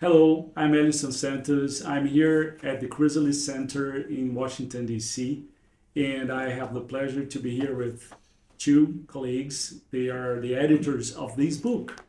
Hello, I'm Élison Santos. I'm here at the Chrysalis Center in Washington, D.C., and I have the pleasure to be here with two colleagues. They are the editors of this book,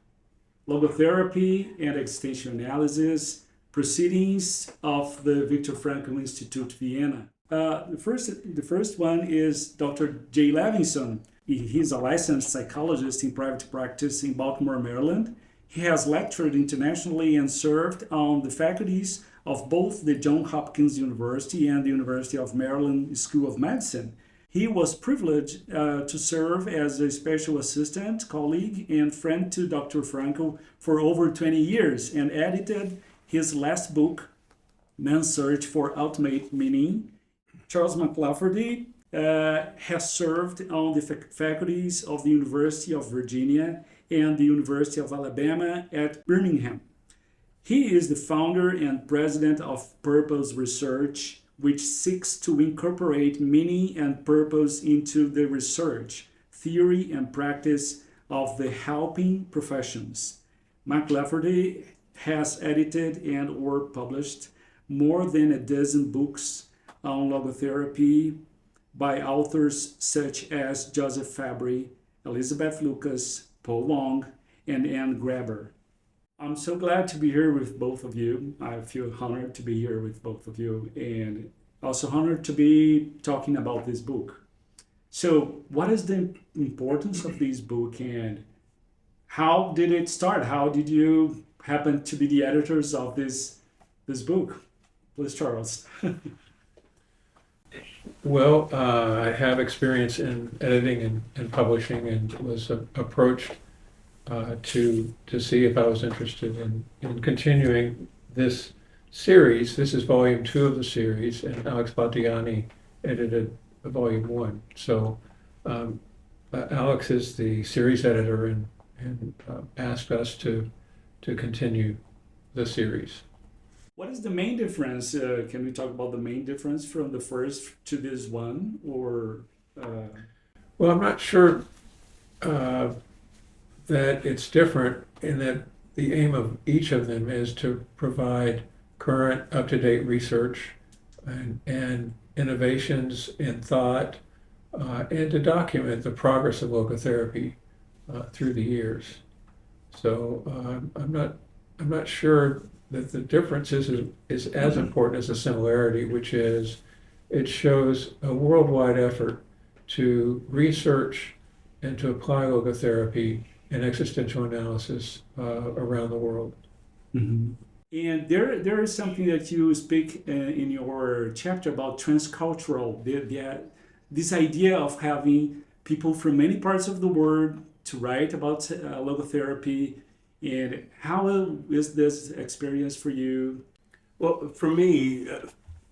Logotherapy and Existential Analysis, Proceedings of the Viktor Frankl Institute Vienna. The first one is Dr. J. Levinson. He's a licensed psychologist in private practice in Baltimore, Maryland. He has lectured internationally and served on the faculties of both the Johns Hopkins University and the University of Maryland School of Medicine. He was privileged to serve as a special assistant, colleague, and friend to Dr. Frankl for over 20 years and edited his last book, Man's Search for Ultimate Meaning. Charles McLafferty has served on the faculties of the University of Virginia and the University of Alabama at Birmingham. He is the founder and president of Purpose Research, which seeks to incorporate meaning and purpose into the research, theory, and practice of the helping professions. McLafferty has edited and or published more than a dozen books on logotherapy by authors such as Joseph Fabry, Elizabeth Lucas, Paul Long, and Anne Graber. I'm so glad to be here with both of you. I feel honored to be here with both of you and also honored to be talking about this book. So what is the importance of this book and how did it start? How did you happen to be the editors of this book? Please, Charles. Well, I have experience in editing and publishing, and was approached to see if I was interested in continuing this series. This is volume 2 of the series, and Alex Badiani edited volume 1. So Alex is the series editor and asked us to continue the series. What is the main difference? Can we talk about the main difference from the first to this one? Well, I'm not sure that it's different in that the aim of each of them is to provide current, up-to-date research and innovations in thought, and to document the progress of logotherapy through the years. So I'm not sure that the difference is as important as the similarity, which is it shows a worldwide effort to research and to apply logotherapy and existential analysis around the world. Mm-hmm. And there is something that you speak in your chapter about transcultural, this idea of having people from many parts of the world to write about logotherapy. And how is this experience for you? Well, for me,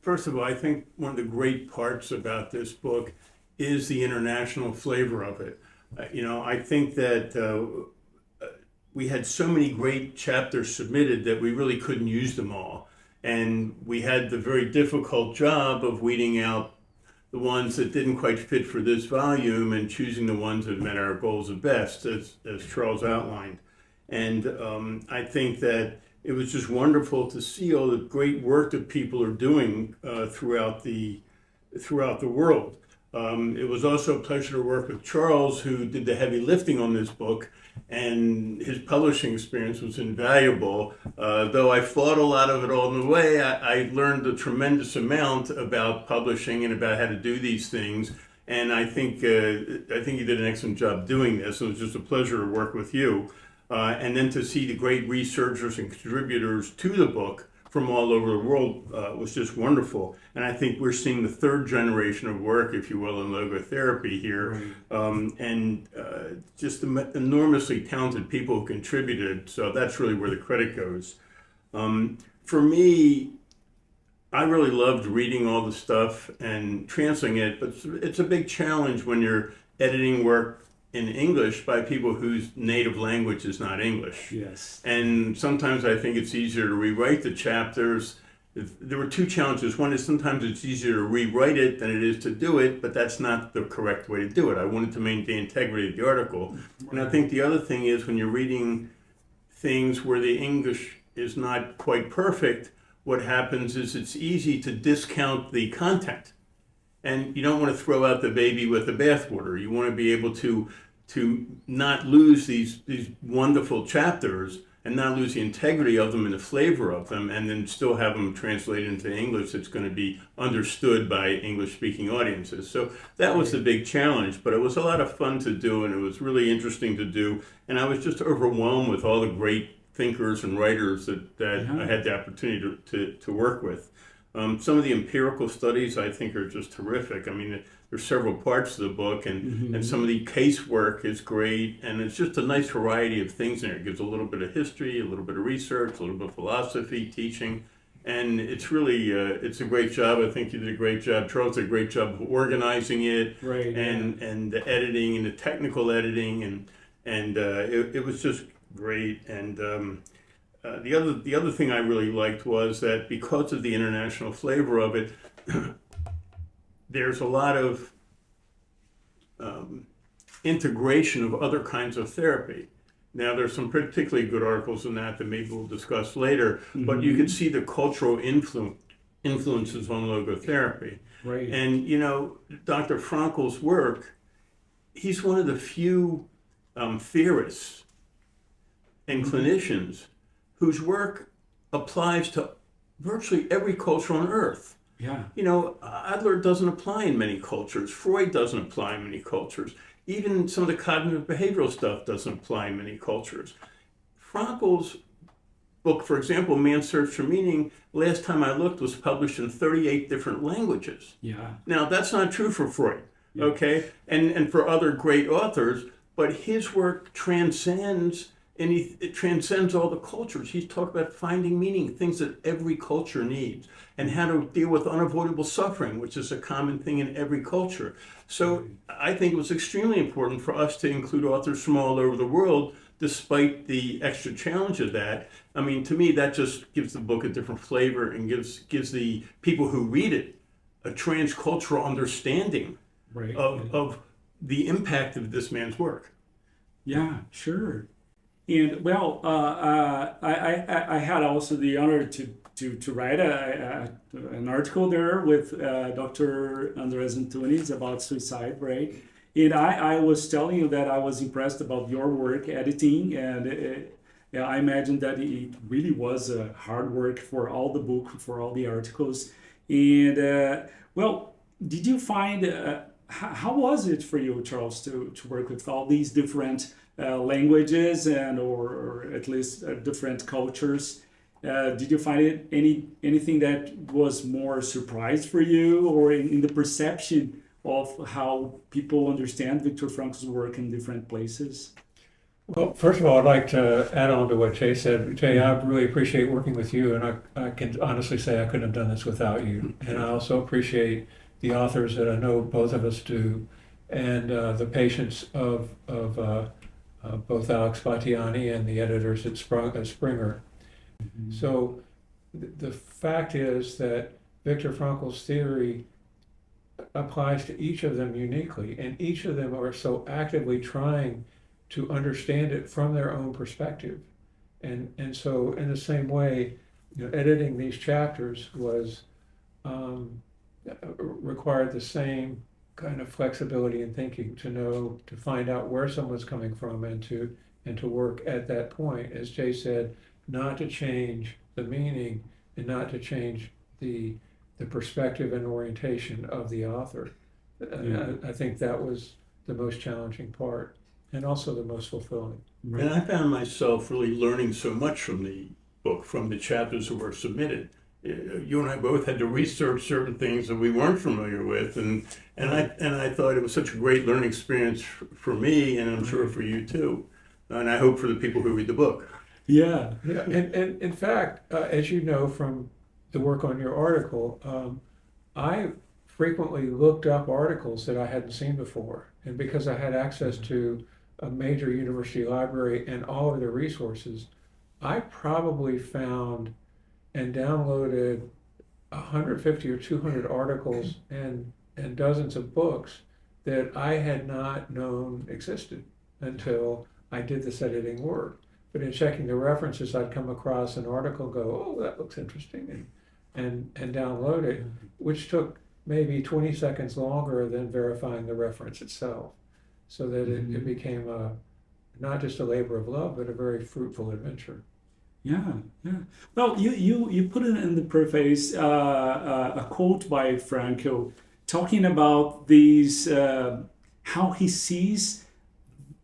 first of all, I think one of the great parts about this book is the international flavor of it. I think that we had so many great chapters submitted that we really couldn't use them all. And we had the very difficult job of weeding out the ones that didn't quite fit for this volume and choosing the ones that met our goals the best, as Charles outlined. And I think that it was just wonderful to see all the great work that people are doing throughout the world. It was also a pleasure to work with Charles, who did the heavy lifting on this book, and his publishing experience was invaluable. Though I fought a lot of it on the way, I learned a tremendous amount about publishing and about how to do these things. And I think you did an excellent job doing this. It was just a pleasure to work with you. And then to see the great researchers and contributors to the book from all over the world was just wonderful. And I think we're seeing the third generation of work, if you will, in logotherapy here. Right. And just enormously talented people who contributed. So that's really where the credit goes. For me, I really loved reading all the stuff and translating it, but it's a big challenge when you're editing work in English by people whose native language is not English. Yes. And sometimes I think it's easier to rewrite the chapters. There were two challenges. One is sometimes it's easier to rewrite it than it is to do it, but that's not the correct way to do it. I wanted to maintain integrity of the article. And I think the other thing is when you're reading things where the English is not quite perfect, what happens is it's easy to discount the content. And you don't want to throw out the baby with the bathwater. You want to be able to not lose these wonderful chapters and not lose the integrity of them and the flavor of them, and then still have them translated into English that's going to be understood by English-speaking audiences. So that was the big challenge, but it was a lot of fun to do, and it was really interesting to do. And I was just overwhelmed with all the great thinkers and writers that I had the opportunity to work with. Some of the empirical studies I think are just terrific. I mean, there's several parts to the book, and some of the casework is great, and it's just a nice variety of things in there. It gives a little bit of history, a little bit of research, a little bit of philosophy, teaching, and it's really, it's a great job. I think you did a great job. Charles did a great job of organizing it, and the editing and the technical editing, and it was just great. And the other thing I really liked was that because of the international flavor of it, there's a lot of integration of other kinds of therapy. Now, there's some particularly good articles in that maybe we'll discuss later, but you can see the cultural influences on logotherapy. Right. And, you know, Dr. Frankl's work, he's one of the few theorists and clinicians whose work applies to virtually every culture on earth. Yeah. You know, Adler doesn't apply in many cultures. Freud doesn't apply in many cultures. Even some of the cognitive behavioral stuff doesn't apply in many cultures. Frankl's book, for example, Man's Search for Meaning, last time I looked, was published in 38 different languages. Yeah. Now, that's not true for Freud, okay? And for other great authors, but his work transcends, and it transcends all the cultures. He's talked about finding meaning, things that every culture needs, and how to deal with unavoidable suffering, which is a common thing in every culture. So I think it was extremely important for us to include authors from all over the world, despite the extra challenge of that. I mean, to me, that just gives the book a different flavor and gives the people who read it a transcultural understanding of the impact of this man's work. Yeah, sure. And well, I had also the honor to write an article there with Dr. Andres Antunes about suicide, right? And I was telling you that I was impressed about your work editing, and I imagine that it really was hard work for all the book, for all the articles. And well, did you find, how was it for you, Charles, to work with all these different languages and or at least different cultures? Did you find anything that was more surprise for you, or in the perception of how people understand Viktor Frankl's work in different places? Well, first of all, I'd like to add on to what Jay said. Jay, I really appreciate working with you, and I can honestly say I couldn't have done this without you. And I also appreciate the authors that I know both of us do, and the patience of both Alex Battiani and the editors at Springer. So the fact is that Viktor Frankl's theory applies to each of them uniquely, and each of them are so actively trying to understand it from their own perspective. And so in the same way, you know, editing these chapters was required the same kind of flexibility in thinking, to find out where someone's coming from, and to work at that point, as Jay said, not to change the meaning and not to change the perspective and orientation of the author. I think that was the most challenging part, and also the most fulfilling. And I found myself really learning so much from the book, from the chapters that were submitted. You and I both had to research certain things that we weren't familiar with, and I thought it was such a great learning experience for me, and I'm sure for you too, and I hope for the people who read the book. Yeah. And in fact, as you know from the work on your article, I frequently looked up articles that I hadn't seen before, and because I had access to a major university library and all of their resources, I probably found and downloaded 150 or 200 articles and dozens of books that I had not known existed until I did this editing work. But in checking the references, I'd come across an article, go, oh, that looks interesting, and download it, which took maybe 20 seconds longer than verifying the reference itself. So that it became not just a labor of love, but a very fruitful adventure. Yeah, yeah. Well, you put it in the preface a quote by Frankl talking about these how he sees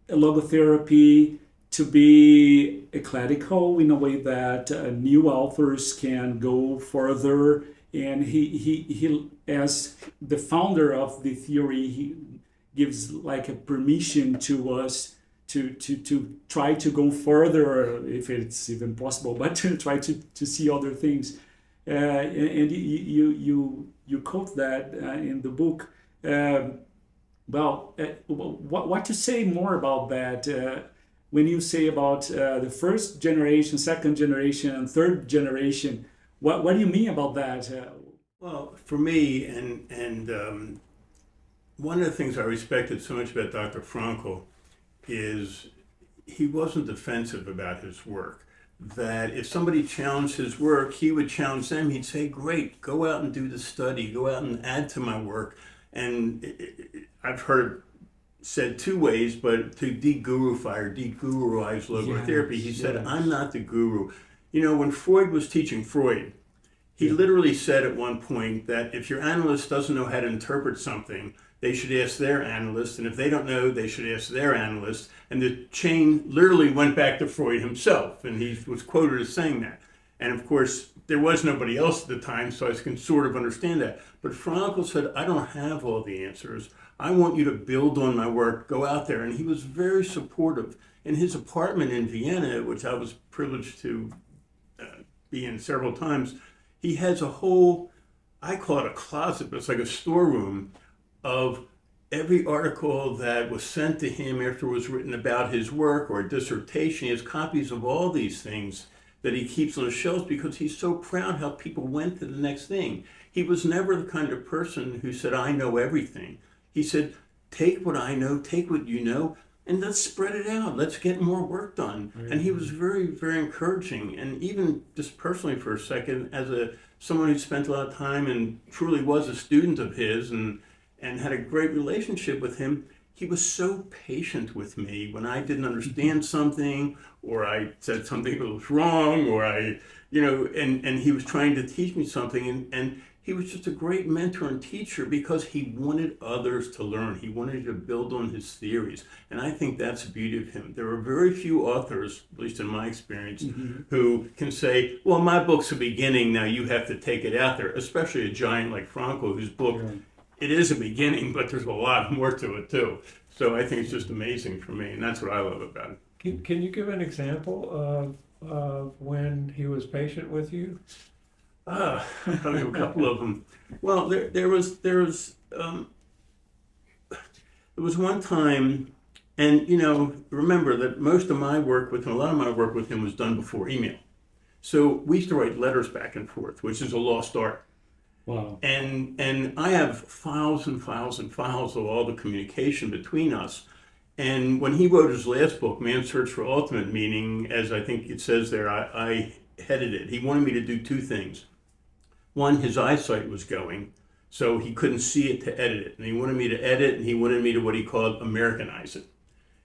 logotherapy to be eclectical in a way that new authors can go further. And he as the founder of the theory, he gives like a permission to us to try to go further, if it's even possible, but to try to see other things. And you quote that in the book. What to say more about that? When you say about the first generation, second generation, and third generation, what do you mean about that? Well, for me, and one of the things I respected so much about Dr. Frankl is he wasn't defensive about his work. That if somebody challenged his work, he would challenge them. He'd say, great, go out and do the study, go out and add to my work. And I've heard said two ways, but to de-gurufy or de-guruize logotherapy, he said, I'm not the guru. You know, when Freud was teaching Freud, he literally said at one point that if your analyst doesn't know how to interpret something, they should ask their analyst, and if they don't know, they should ask their analyst. And the chain literally went back to Freud himself, and he was quoted as saying that. And of course, there was nobody else at the time, so I can sort of understand that. But Frankl said, I don't have all the answers. I want you to build on my work, go out there. And he was very supportive. In his apartment in Vienna, which I was privileged to be in several times, he has a whole, I call it a closet, but it's like a storeroom of every article that was sent to him after it was written about his work or a dissertation. He has copies of all these things that he keeps on his shelves because he's so proud how people went to the next thing. He was never the kind of person who said, I know everything. He said, take what I know, take what you know, and let's spread it out. Let's get more work done. Mm-hmm. And he was very, very encouraging. And even just personally for a second, as someone who spent a lot of time and truly was a student of his and had a great relationship with him, he was so patient with me when I didn't understand something, or I said something that was wrong, or and he was trying to teach me something, and he was just a great mentor and teacher because he wanted others to learn. He wanted to build on his theories. And I think that's the beauty of him. There are very few authors, at least in my experience, who can say, well, my book's a beginning, now you have to take it out there, especially a giant like Frankl, whose book, it is a beginning, but there's a lot more to it too. So I think it's just amazing for me, and that's what I love about it. Can you give an example of when he was patient with you? I'll tell you a couple of them. Well, there was one time, and remember that most of my work with him, a lot of my work with him was done before email. So we used to write letters back and forth, which is a lost art. Wow. And I have files and files and files of all the communication between us. And when he wrote his last book, Man's Search for Ultimate Meaning, as I think it says there, I headed it. He wanted me to do two things. One, his eyesight was going, so he couldn't see it to edit it. And he wanted me to edit, and he wanted me to what he called Americanize it.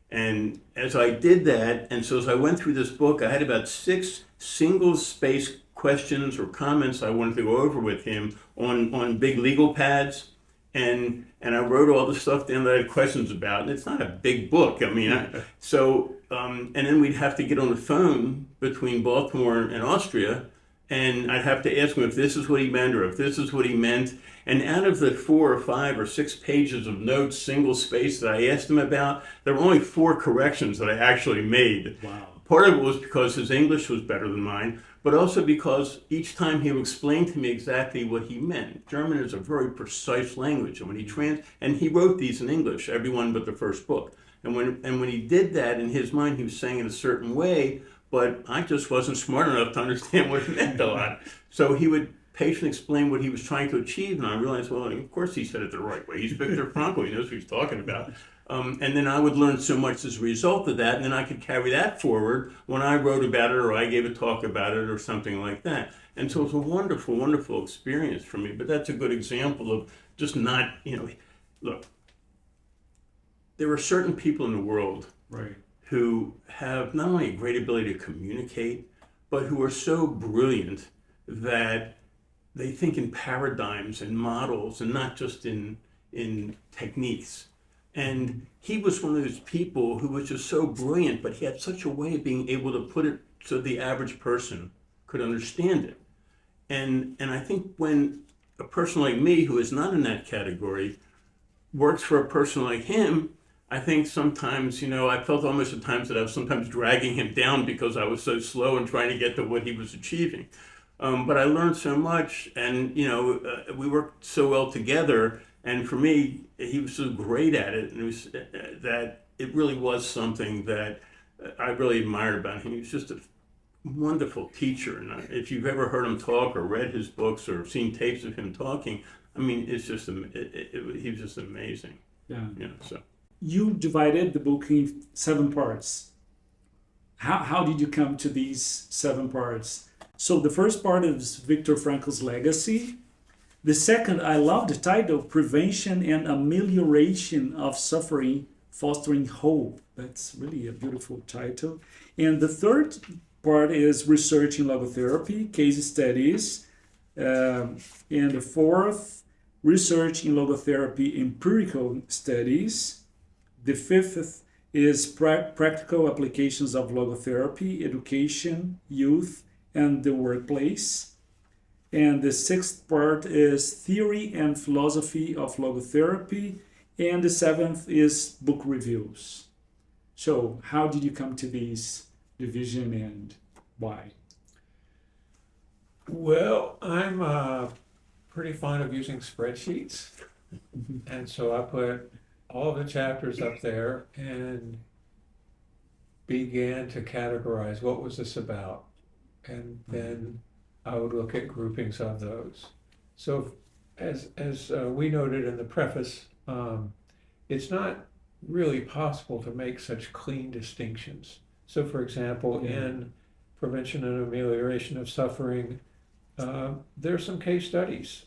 And as I did that, and so as I went through this book, I had about 6 single-space questions or comments I wanted to go over with him on big legal pads. And I wrote all the stuff down that I had questions about. And it's not a big book. I mean, and then we'd have to get on the phone between Baltimore and Austria, and I'd have to ask him if this is what he meant or if this is what he meant. And out of the 4 or 5 or 6 pages of notes, single space that I asked him about, there were only 4 corrections that I actually made. Wow. Part of it was because his English was better than mine, but also because each time he would explain to me exactly what he meant. German is a very precise language, and when he wrote these in English, every one but the first book. And when he did that, in his mind, he was saying it a certain way, but I just wasn't smart enough to understand what it meant a lot. So he would patient explained what he was trying to achieve, and I realized, well, of course he said it the right way. He's Viktor Frankl, he knows what he's talking about. And then I would learn so much as a result of that, and then I could carry that forward when I wrote about it or I gave a talk about it or something like that. And so it was a wonderful, wonderful experience for me. But that's a good example of just not, look, there are certain people in the world Right. who have not only a great ability to communicate, but who are so brilliant that they think in paradigms and models and not just in techniques. And he was one of those people who was just so brilliant, but he had such a way of being able to put it so the average person could understand it. And I think when a person like me, who is not in that category, works for a person like him, I think sometimes, I felt almost at times that I was sometimes dragging him down because I was so slow in trying to get to what he was achieving. But I learned so much, and we worked so well together. And for me, he was so great at it, and that it really was something that I really admired about him. He was just a wonderful teacher, and if you've ever heard him talk or read his books or seen tapes of him talking, I mean, it's just he was just amazing. Yeah. So. You divided the book in 7 parts. How did you come to these 7 parts? So the first part is Viktor Frankl's legacy. The second, I love the title, Prevention and Amelioration of Suffering, Fostering Hope. That's really a beautiful title. And the third part is Research in Logotherapy, Case Studies. And the fourth, Research in Logotherapy, Empirical Studies. The fifth is Practical Applications of Logotherapy, Education, Youth, and the Workplace. And the sixth part is Theory and Philosophy of Logotherapy. And the seventh is Book Reviews. So how did you come to these division and why? Well, I'm pretty fond of using spreadsheets. And so I put all the chapters up there and began to categorize what was this about. And then I would look at groupings of those. So as we noted in the preface, it's not really possible to make such clean distinctions. So for example, in Prevention and Amelioration of Suffering, there are some case studies.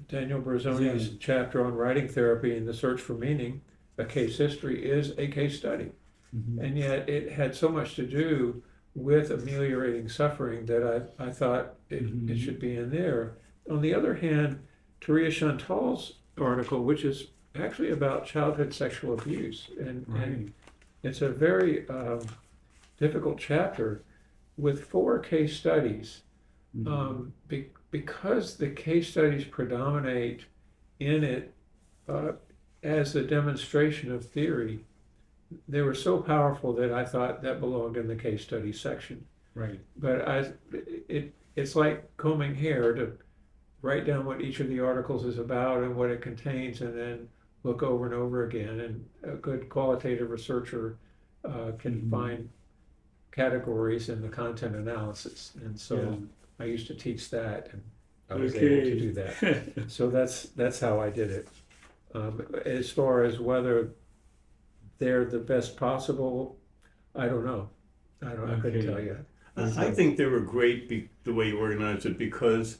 Daniel Brazzoni's chapter on writing therapy and the search for meaning, a case history, is a case study. Mm-hmm. And yet it had so much to do with ameliorating suffering that I thought it should be in there. On the other hand, Theresa Chantal's article, which is actually about childhood sexual abuse, and it's a very difficult chapter with 4 case studies. Because the case studies predominate in it as a demonstration of theory, they were so powerful that I thought that belonged in the case study section. Right. But it's like combing hair to write down what each of the articles is about and what it contains, and then look over and over again. And a good qualitative researcher can find categories in the content analysis. And so I used to teach that, and I was able to do that. So that's how I did it. As far as whether they're the best possible, I don't know. I couldn't tell you. I think they were great the way you organized it, because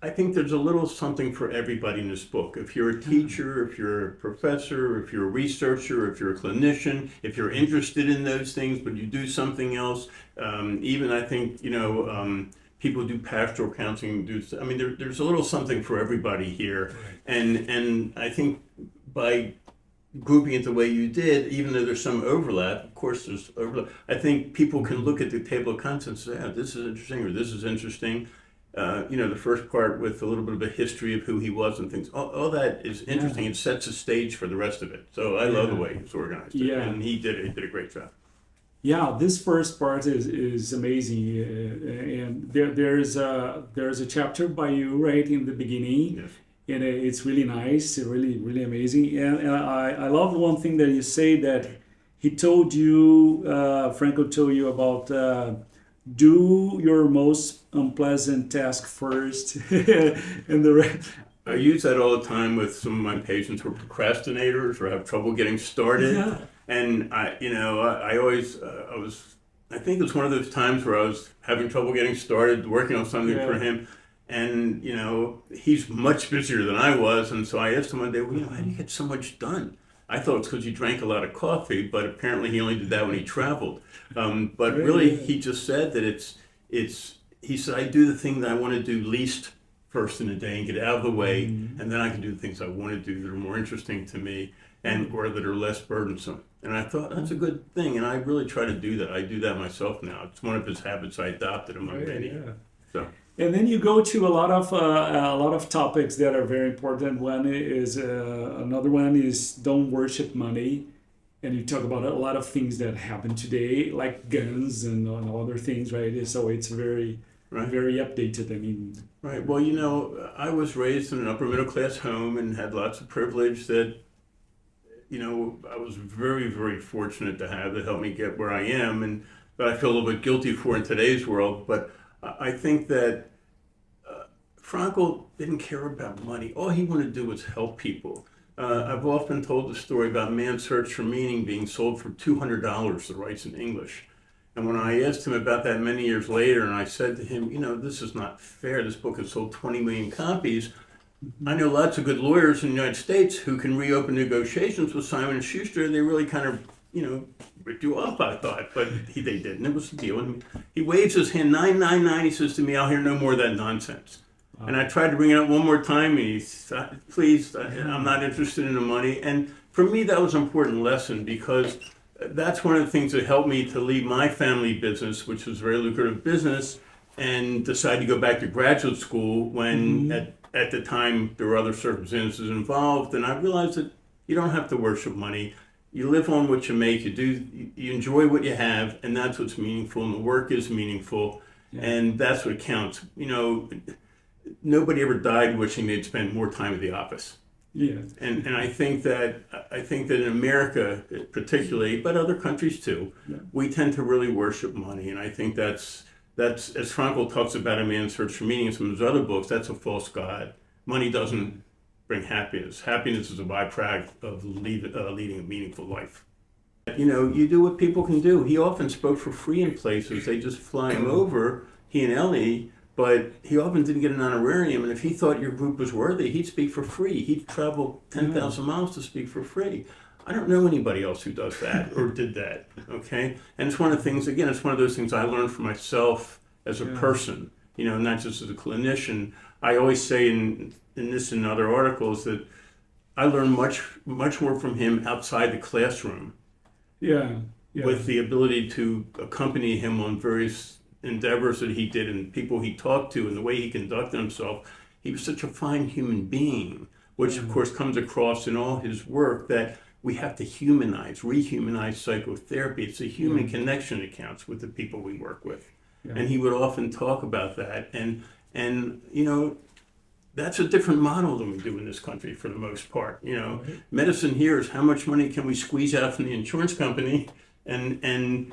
I think there's a little something for everybody in this book. If you're a teacher, if you're a professor, if you're a researcher, if you're a clinician, if you're interested in those things, but you do something else, even I think, people do pastoral counseling, there's a little something for everybody here. Right. And I think by grouping it the way you did, even though there's some overlap, of course there's overlap, I think people can look at the table of contents and say, this is interesting, or this is interesting. The first part with a little bit of a history of who he was and things, all that is interesting. It sets a stage for the rest of it. So I love the way he's organized it, and he did a great job. Yeah, this first part is amazing, and there is a chapter by you right in the beginning. Yes. And it's really nice, really amazing. And I love one thing that you say, that he told you, Frankl told you about do your most unpleasant task first, and the rest. I use that all the time with some of my patients who are procrastinators or have trouble getting started. Yeah. And I always, I think it was one of those times where I was having trouble getting started, working on something for him. And, he's much busier than I was. And so I asked him one day, well, how do you get so much done? I thought it's because he drank a lot of coffee, but apparently he only did that when he traveled. But really, he just said that he said, I do the thing that I want to do least first in the day and get out of the way, and then I can do the things I want to do that are more interesting to me or that are less burdensome. And I thought, that's a good thing, and I really try to do that. I do that myself now. It's one of his habits I adopted among many. So. And then you go to a lot of topics that are very important. One is another one is don't worship money, and you talk about a lot of things that happen today, like guns and other things, right? So it's very updated. I mean, right. Well, I was raised in an upper middle class home and had lots of privilege that, I was very, very fortunate to have that helped me get where I am, but I feel a little bit guilty for in today's world. But I think that Frankl didn't care about money. All he wanted to do was help people. I've often told the story about Man's Search for Meaning being sold for $200, the rights in English. And when I asked him about that many years later, and I said to him, this is not fair. This book has sold 20 million copies. I know lots of good lawyers in the United States who can reopen negotiations with Simon & Schuster. They really kind of, ripped you up, I thought, but they didn't. It was the deal. And he waves his hand, 999. He says to me, I'll hear no more of that nonsense. Wow. And I tried to bring it up one more time, and he said, please, I'm not interested in the money. And for me, that was an important lesson because that's one of the things that helped me to leave my family business, which was a very lucrative business, and decide to go back to graduate school when at the time there were other circumstances involved. And I realized that you don't have to worship money. You live on what you make, you enjoy what you have, and that's what's meaningful, and the work is meaningful, and that's what counts. Nobody ever died wishing they'd spend more time at the office. Yeah. And I think that in America particularly, but other countries too, we tend to really worship money, and I think that's as Frankl talks about in Man's Search for Meaning in some of his other books, that's a false god. Money doesn't bring happiness. Happiness is a byproduct of leading a meaningful life. You do what people can do. He often spoke for free in places. They just fly him over, he and Ellie, but he often didn't get an honorarium. And if he thought your group was worthy, he'd speak for free. He'd travel 10,000 miles to speak for free. I don't know anybody else who does that or did that, okay? And it's one of the things, again, it's one of those things I learned for myself as a person, not just as a clinician. I always say in this and other articles that I learned much more from him outside the classroom. With the ability to accompany him on various endeavors that he did and people he talked to and the way he conducted himself. He was such a fine human being, which of course comes across in all his work, that we have to rehumanize psychotherapy. It's a human connection that counts with the people we work with. And he would often talk about that. And that's a different model than we do in this country for the most part. Medicine here is how much money can we squeeze out from the insurance company and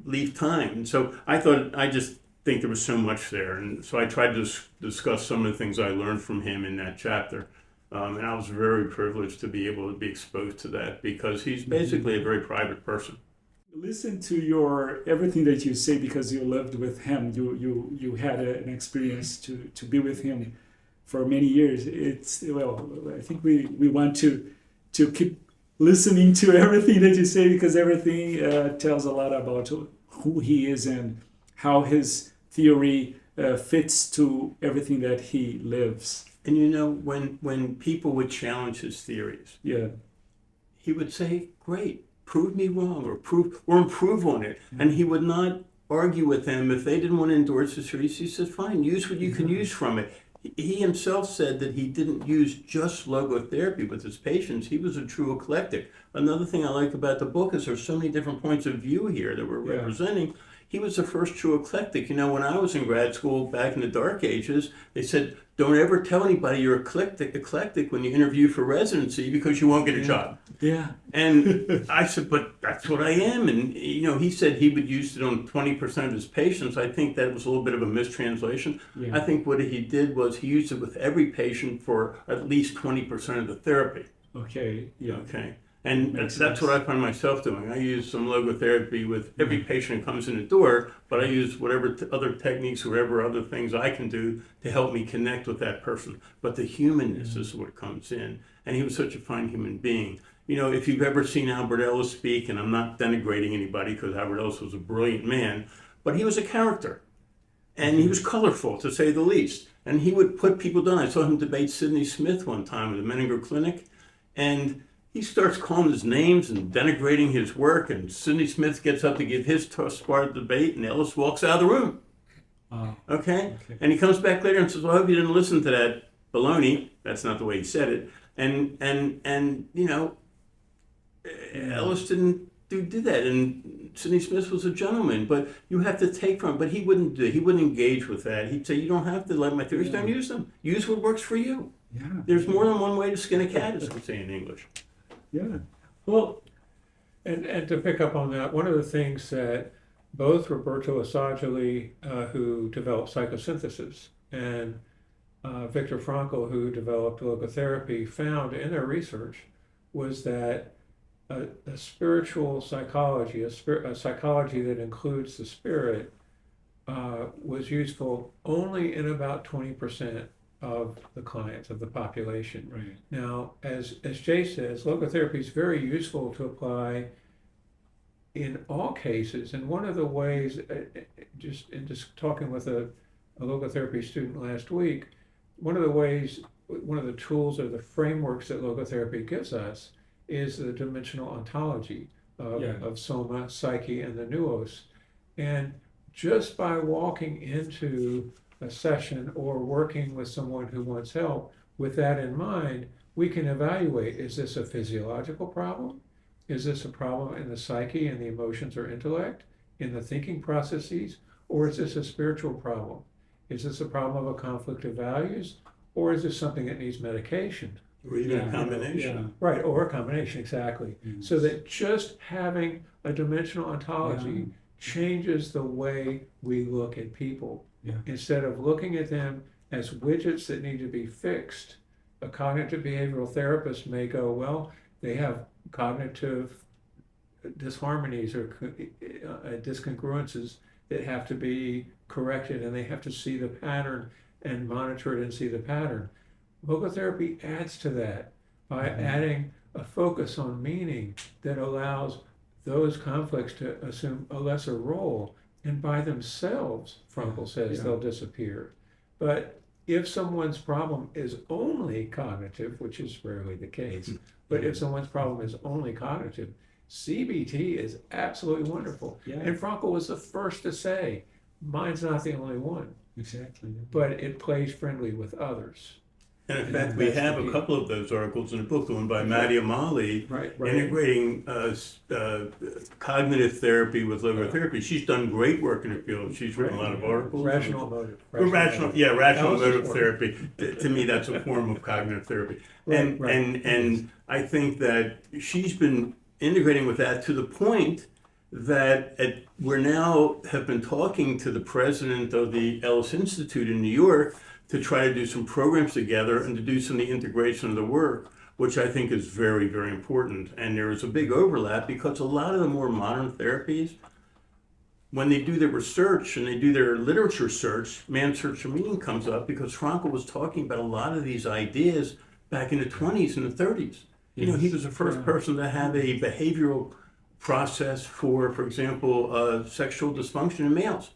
leave time. And so I just think there was so much there. And so I tried to discuss some of the things I learned from him in that chapter. And I was very privileged to be able to be exposed to that because he's basically a very private person. Listen to everything that you say because you lived with him. You had an experience to be with him for many years. I think we want to keep listening to everything that you say because everything tells a lot about who he is and how his theory fits to everything that he lives. And when people would challenge his theories, he would say, great, prove me wrong or improve on it. And he would not argue with them if they didn't want to endorse his theories. He said, fine, use what you can use from it. He himself said that he didn't use just logotherapy with his patients. He was a true eclectic. Another thing I like about the book is there's so many different points of view here that we're representing. he was the first true eclectic. You know, when I was in grad school back in the dark ages, they said, don't ever tell anybody you're eclectic when you interview for residency because you won't get a job. Yeah. And I said, but that's what I am. And, you know, he said he would use it on 20% of his patients. I think that was a little bit of a mistranslation. Yeah. I think what he did was he used it with every patient for at least 20% of the therapy. Okay. Yeah. Okay. And Makes that's sense. what I find myself doing. I use some logotherapy with every patient who comes in the door, but I use whatever other techniques, whatever other things I can do to help me connect with that person. But the humanness is what comes in. And he was such a fine human being. You know, if you've ever seen Albert Ellis speak, and I'm not denigrating anybody because Albert Ellis was a brilliant man, but he was a character. And he was colorful, to say the least. And he would put people down. I saw him debate Sidney Smith one time at the Menninger Clinic. And he starts calling his names and denigrating his work, and Sidney Smith gets up to give his part of the debate, and Ellis walks out of the room. Okay? And he comes back later and says, well, I hope you didn't listen to that baloney. That's not the way he said it. And you know, Ellis didn't do that. And Sidney Smith was a gentleman, but you have to take from him. But he wouldn't engage with that. He'd say, you don't have to let my theories down, use them. Use what works for you. Yeah. There's more than one way to skin a cat, as we say in English. Yeah. Well, And to pick up on that, one of the things that both Roberto Asagili, who developed psychosynthesis, and Viktor Frankl, who developed logotherapy, found in their research was that a spiritual psychology, a psychology that includes the spirit, was useful only in about 20% of the clients, of the population. right. Now, as Jay says, logotherapy is very useful to apply in all cases. And one of the ways, just talking with a logotherapy student last week, one of the tools or the frameworks that logotherapy gives us is the dimensional ontology of soma, psyche, and the nous. And just by walking into a session or working with someone who wants help with that in mind, we can evaluate, is this a physiological problem? Is this a problem in the psyche and the emotions or intellect, in the thinking processes? Or is this a spiritual problem? Is this a problem of a conflict of values? Or is this something that needs medication? Or even a combination. Right, or a combination, exactly. Yes. So that just having a dimensional ontology Yeah. changes the way we look at people. Yeah. Instead of looking at them as widgets that need to be fixed, a cognitive behavioral therapist may go, well, they have cognitive disharmonies or discongruences that have to be corrected, and they have to see the pattern and monitor it and see the pattern. Logotherapy adds to that by adding a focus on meaning that allows those conflicts to assume a lesser role, and by themselves, Frankl says, they'll disappear. But if someone's problem is only cognitive, which is rarely the case, but if someone's problem is only cognitive, CBT is absolutely wonderful. Yeah. And Frankl was the first to say, mine's not the only one, Exactly. but it plays friendly with others. And in fact, we have a couple of those articles in the book, the one by Maddie O'Malley, Right. integrating cognitive therapy with logotherapy. She's done great work in the field. She's written a lot of articles. Rational emotive. Rational Analysis emotive work. therapy. To me, that's a form of cognitive therapy. Right, And I think that she's been integrating with that to the point that we're now have been talking to the president of the Élison Institute in New York to try to do some programs together and to do some of the integration of the work, which I think is very, very important. And there is a big overlap because a lot of the more modern therapies, when they do their research and they do their literature search, man's search for meaning comes up because Frankl was talking about a lot of these ideas back in the 20s and the 30s. You know, he was the first person to have a behavioral process for example, sexual dysfunction in males.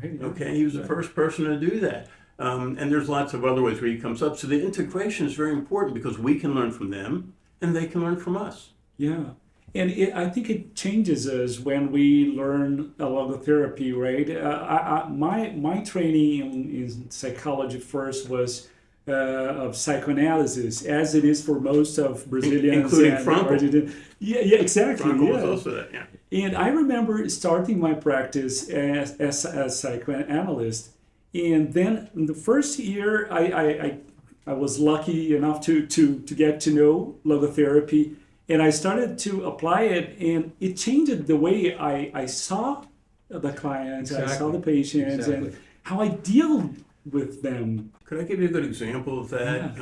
Right. Okay, he was the first person to do that. And there's lots of other ways where he comes up. So the integration is very important because we can learn from them and they can learn from us. Yeah. And I think it changes us when we learn a logotherapy, right? My training in psychology first was of psychoanalysis, as it is for most of Brazilians, including and Frankl. Argentinians. Yeah, exactly. Frankl yeah. was also that, yeah. And I remember starting my practice as a psychoanalyst. And then in the first year, I was lucky enough to get to know logotherapy. And I started to apply it, and it changed the way I saw the clients, I saw the patients, and how I deal with them. Could I give you a good example of that?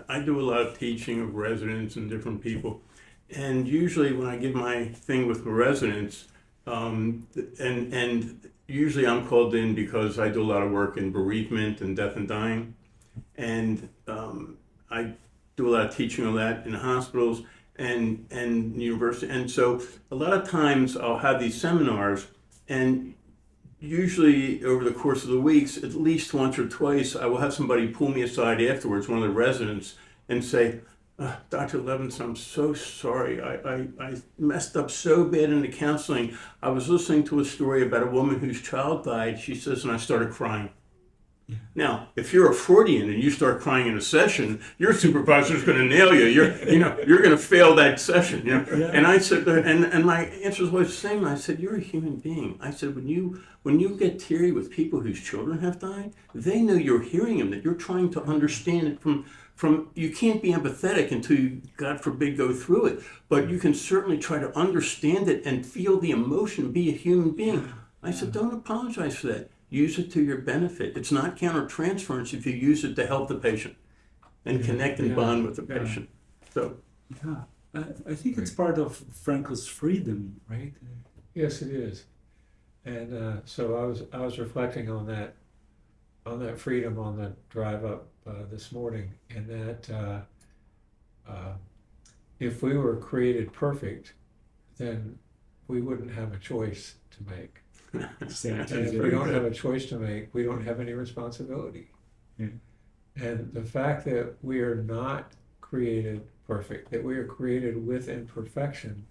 I do a lot of teaching of residents and different people. And usually when I give my thing with the residents, and usually I'm called in because I do a lot of work in bereavement and death and dying. And I do a lot of teaching on that in hospitals and university. And so a lot of times I'll have these seminars, and usually over the course of the weeks, at least once or twice, I will have somebody pull me aside afterwards, one of the residents, and say, Dr. Levinson, I'm so sorry. I messed up so bad in the counseling. I was listening to a story about a woman whose child died, she says, and I started crying. Yeah. Now, if you're a Freudian and you start crying in a session, your supervisor's going to nail you. You're going to fail that session. Yeah. And I said, and my answer was the same. I said, you're a human being. I said, when you get teary with people whose children have died, they know you're hearing them, that you're trying to understand it from you can't be empathetic until you, God forbid, go through it. But you can certainly try to understand it and feel the emotion, be a human being. I said, don't apologize for that. Use it to your benefit. It's not countertransference if you use it to help the patient and connect and bond with the patient. So, I think it's part of Frankl's freedom, right? Yes, it is. And so I was reflecting on that freedom on the drive up this morning, and that if we were created perfect, then we wouldn't have a choice to make. And if we don't have a choice to make, we don't have any responsibility. Yeah. And the fact that we are not created perfect, that we are created with imperfection,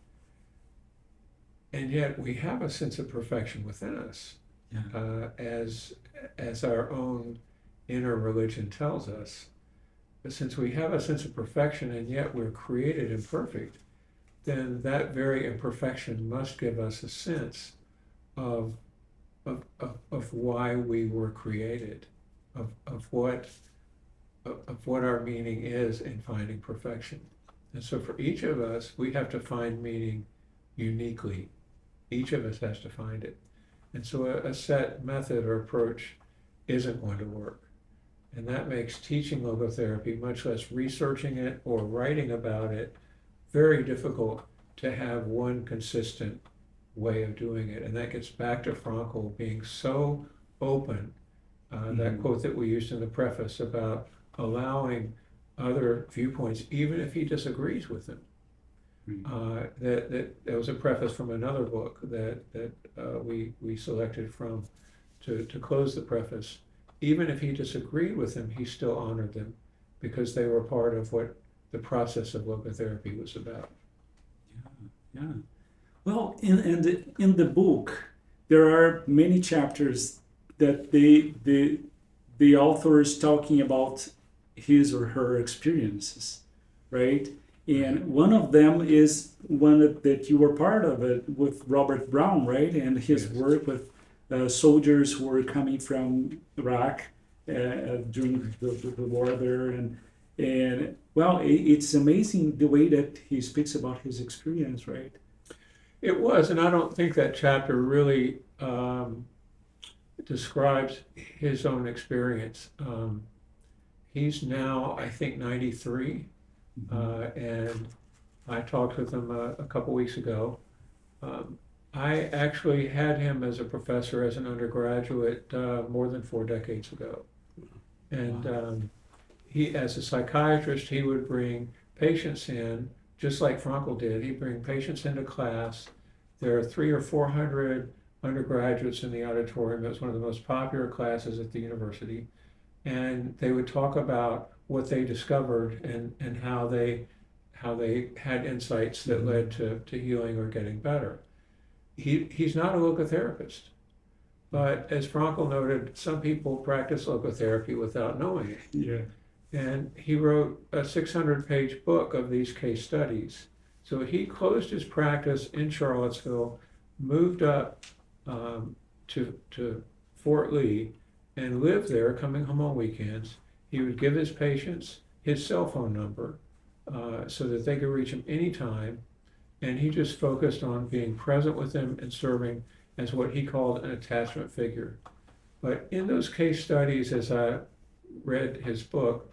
and yet we have a sense of perfection within us, as our own inner religion tells us. But since we have a sense of perfection and yet we're created imperfect, then that very imperfection must give us a sense of why we were created, of what our meaning is in finding perfection. And so for each of us, we have to find meaning uniquely. Each of us has to find it. And so a set method or approach isn't going to work. And that makes teaching logotherapy, much less researching it or writing about it, very difficult to have one consistent way of doing it. And that gets back to Frankl being so open, that quote that we used in the preface about allowing other viewpoints, even if he disagrees with them. That was a preface from another book that we selected from to close the preface. Even if he disagreed with them, he still honored them because they were part of what the process of logotherapy was about. Yeah. Well, in the book, there are many chapters that the author is talking about his or her experiences, right? And one of them is one that you were part of it with Robert Brown, right? And his work with soldiers who were coming from Iraq during the war there. And well, it's amazing the way that he speaks about his experience, right? It was, and I don't think that chapter really describes his own experience. He's now, I think, 93. And I talked with him a couple weeks ago. I actually had him as a professor, as an undergraduate, more than 4 decades ago. And he, as a psychiatrist, he would bring patients in, just like Frankl did. He'd bring patients into class. There are 300 or 400 undergraduates in the auditorium. It was one of the most popular classes at the university. And they would talk about what they discovered and how they had insights that led to healing or getting better. He's not a logotherapist, but as Frankl noted, some people practice logotherapy without knowing it. Yeah. And he wrote a 600-page book of these case studies. So he closed his practice in Charlottesville moved up to Fort Lee and lived there, coming home on weekends. He would give his patients his cell phone number so that they could reach him anytime. And he just focused on being present with them and serving as what he called an attachment figure. But in those case studies, as I read his book,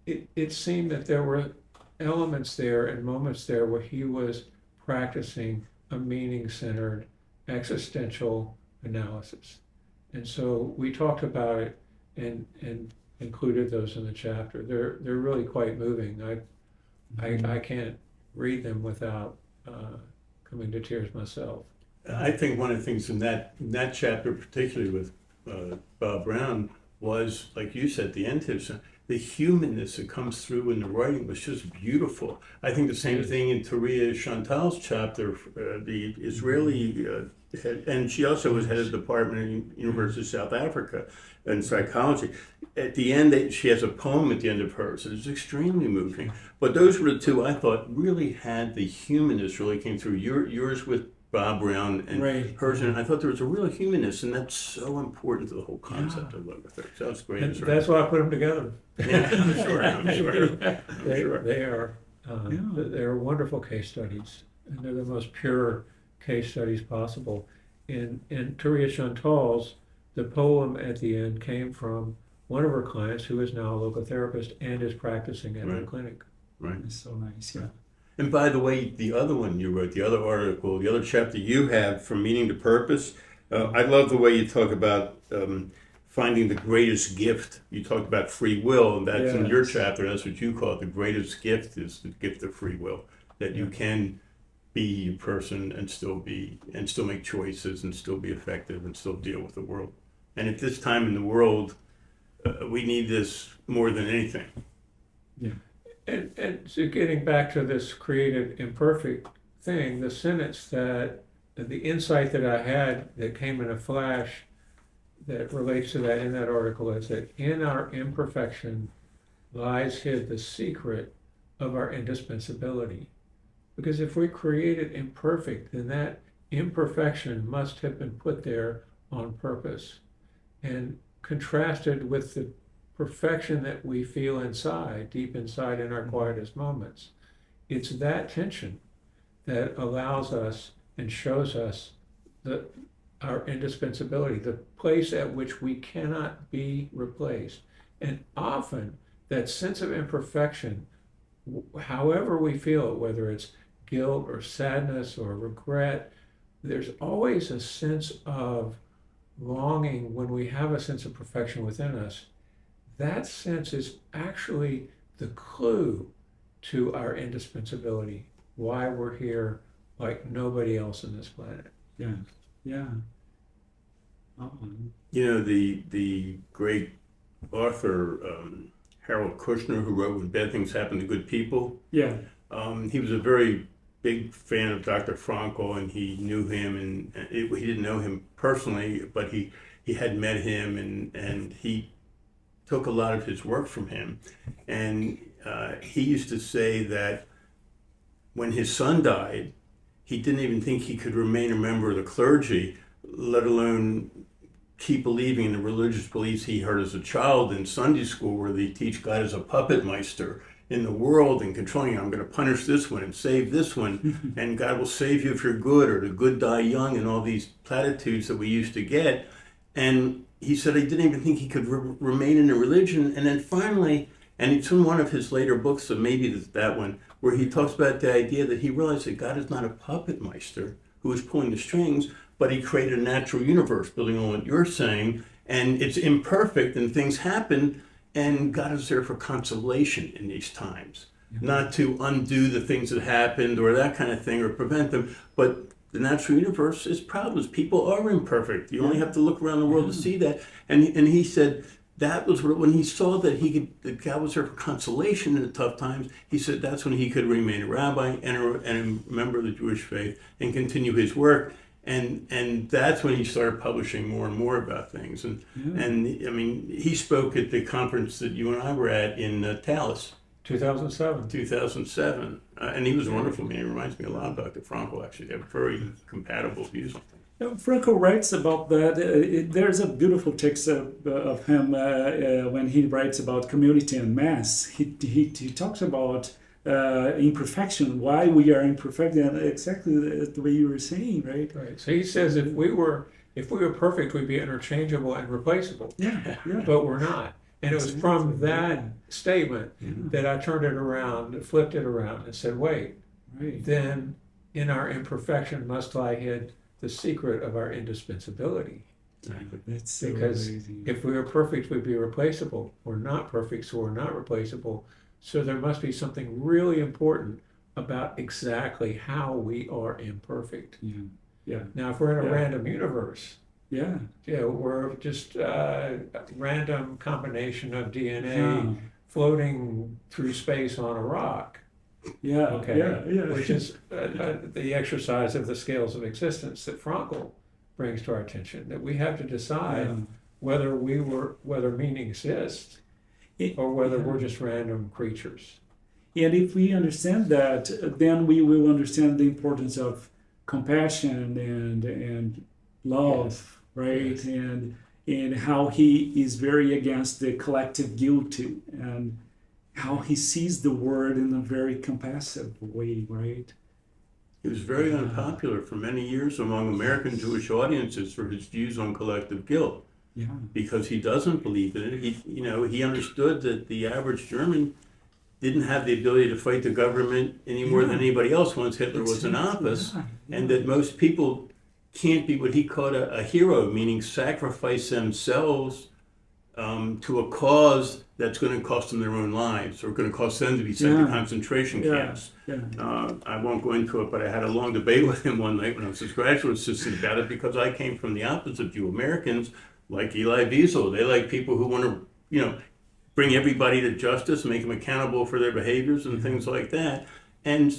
it seemed that there were elements there and moments there where he was practicing a meaning-centered existential analysis. And so we talked about it and included those in the chapter. They're really quite moving. I can't read them without coming to tears myself. I think one of the things in that chapter, particularly with Bob Brown, was, like you said, the end tips, the humanness that comes through in the writing was just beautiful. I think the same thing in Turiya Chantal's chapter, the Israeli head, and she also was head of the department at the University of South Africa in psychology. At the end, she has a poem at the end of hers. It's extremely moving. But those were the two I thought really had the humanness really came through. Yours with Bob Brown and hers, and I thought there was a real humanness, and that's so important to the whole concept of logotherapy. So that's great. That's why I put them together. Yeah, I'm sure. They are they're wonderful case studies, and they're the most pure case studies possible. In Turiya Chantal's, the poem at the end came from one of her clients who is now a logotherapist and is practicing at the clinic. Right. It's so nice, yeah. And by the way, the other one you wrote, the other article, the other chapter you have, From Meaning to Purpose, I love the way you talk about finding the greatest gift. You talked about free will, and that's in your chapter. That's what you call it. The greatest gift is the gift of free will, that you can be a person and still make choices and still be effective and still deal with the world. And at this time in the world, we need this more than anything. Yeah. And so getting back to this created imperfect thing, the sentence the insight that I had that came in a flash that relates to that in that article is that in our imperfection lies hid the secret of our indispensability. Because if we created imperfect, then that imperfection must have been put there on purpose and contrasted with the perfection that we feel inside, deep inside in our quietest moments. It's that tension that allows us and shows us our indispensability, the place at which we cannot be replaced. And often that sense of imperfection, however we feel it, whether it's guilt or sadness or regret, there's always a sense of longing when we have a sense of perfection within us. That sense is actually the clue to our indispensability, why we're here like nobody else on this planet. Yeah, yeah. You know, the great author Harold Kushner, who wrote When Bad Things Happen to Good People. Yeah. He was a very big fan of Dr. Frankl, and he knew him, and he didn't know him personally, but he had met him, and he took a lot of his work from him. And he used to say that when his son died, he didn't even think he could remain a member of the clergy, let alone keep believing in the religious beliefs he heard as a child in Sunday school, where they teach God as a puppet meister in the world and controlling, I'm going to punish this one and save this one, and God will save you if you're good, or the good die young, and all these platitudes that we used to get. And he said he didn't even think he could remain in a religion. And then finally, and it's in one of his later books, so maybe that one, where he talks about the idea that he realized that God is not a puppet meister who is pulling the strings, but he created a natural universe, building on what you're saying, and it's imperfect and things happen, and God is there for consolation in these times, not to undo the things that happened or that kind of thing or prevent them, but the natural universe is problems. People are imperfect. You only have to look around the world to see that. And he said that was when he saw that God was there for consolation in the tough times. He said that's when he could remain a rabbi and a member of the Jewish faith and continue his work. And that's when he started publishing more and more about things. And I mean, he spoke at the conference that you and I were at in Dallas. 2007. 2007. And he was a wonderful man. He reminds me a lot of Dr. Frankl, actually. They have very compatible views on things. Frankl writes about that. There's a beautiful text of him when he writes about community and mass. He talks about imperfection, why we are imperfect, and exactly the way you were saying, right? Right. So he says if we were perfect, we'd be interchangeable and replaceable. Yeah, yeah. But we're not. And it was from that statement that I turned it around, flipped it around, and said, wait, Right. then in our imperfection must lie hid the secret of our indispensability. That's so Because amazing. if we were perfect, we'd be replaceable. We're not perfect, so we're not replaceable. So there must be something really important about exactly how we are imperfect. Yeah, yeah, Now, if we're in a Yeah. random universe, yeah. we're just a random combination of DNA Yeah. floating through space on a rock. Yeah, Okay, yeah. which is the exercise of the scales of existence that Frankl brings to our attention. That we have to decide Yeah. whether meaning exists or whether we're just random creatures. And if we understand that, then we will understand the importance of compassion and love, right? Yes. And how he is very against the collective guilt, and how he sees the word in a very compassive way, right? He was very unpopular for many years among American Jewish audiences for his views on collective guilt, Yeah, because he doesn't believe in it. He understood that the average German didn't have the ability to fight the government any more than anybody else once Hitler was in office, and that most people can't be what he called a hero, meaning sacrifice themselves to a cause that's going to cost them their own lives, or going to cost them to be sent to concentration camps. I won't go into it, but I had a long debate with him one night when I was his graduate assistant about it, because I came from the opposite view. Americans like Elie Wiesel. They like people who want to, bring everybody to justice, make them accountable for their behaviors and things like that. And,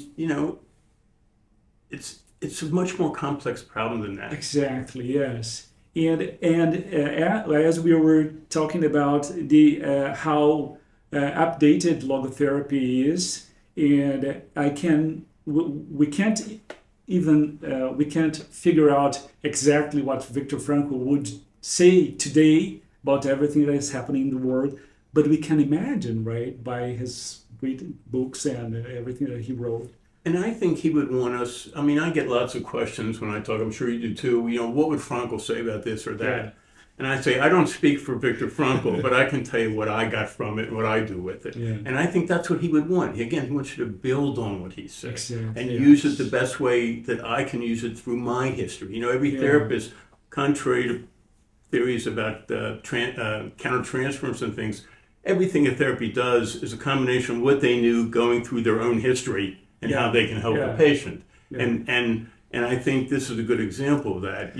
it's a much more complex problem than that. exactly. Yes, and as we were talking about the how updated logotherapy is, and we can't figure out exactly what Viktor Frankl would say today about everything that is happening in the world, but we can imagine, right, by his books and everything that he wrote. And I think he would want us, I get lots of questions when I talk, I'm sure you do too, what would Frankl say about this or that? Yeah. And I say, I don't speak for Viktor Frankl, but I can tell you what I got from it and what I do with it. Yeah. And I think that's what he would want. Again, he wants you to build on what he said Exactly, and yes. use it the best way that I can use it through my history. Every therapist, contrary to theories about countertransference and things, everything a therapy does is a combination of what they knew going through their own history and how they can help the patient. And I think this is a good example of that.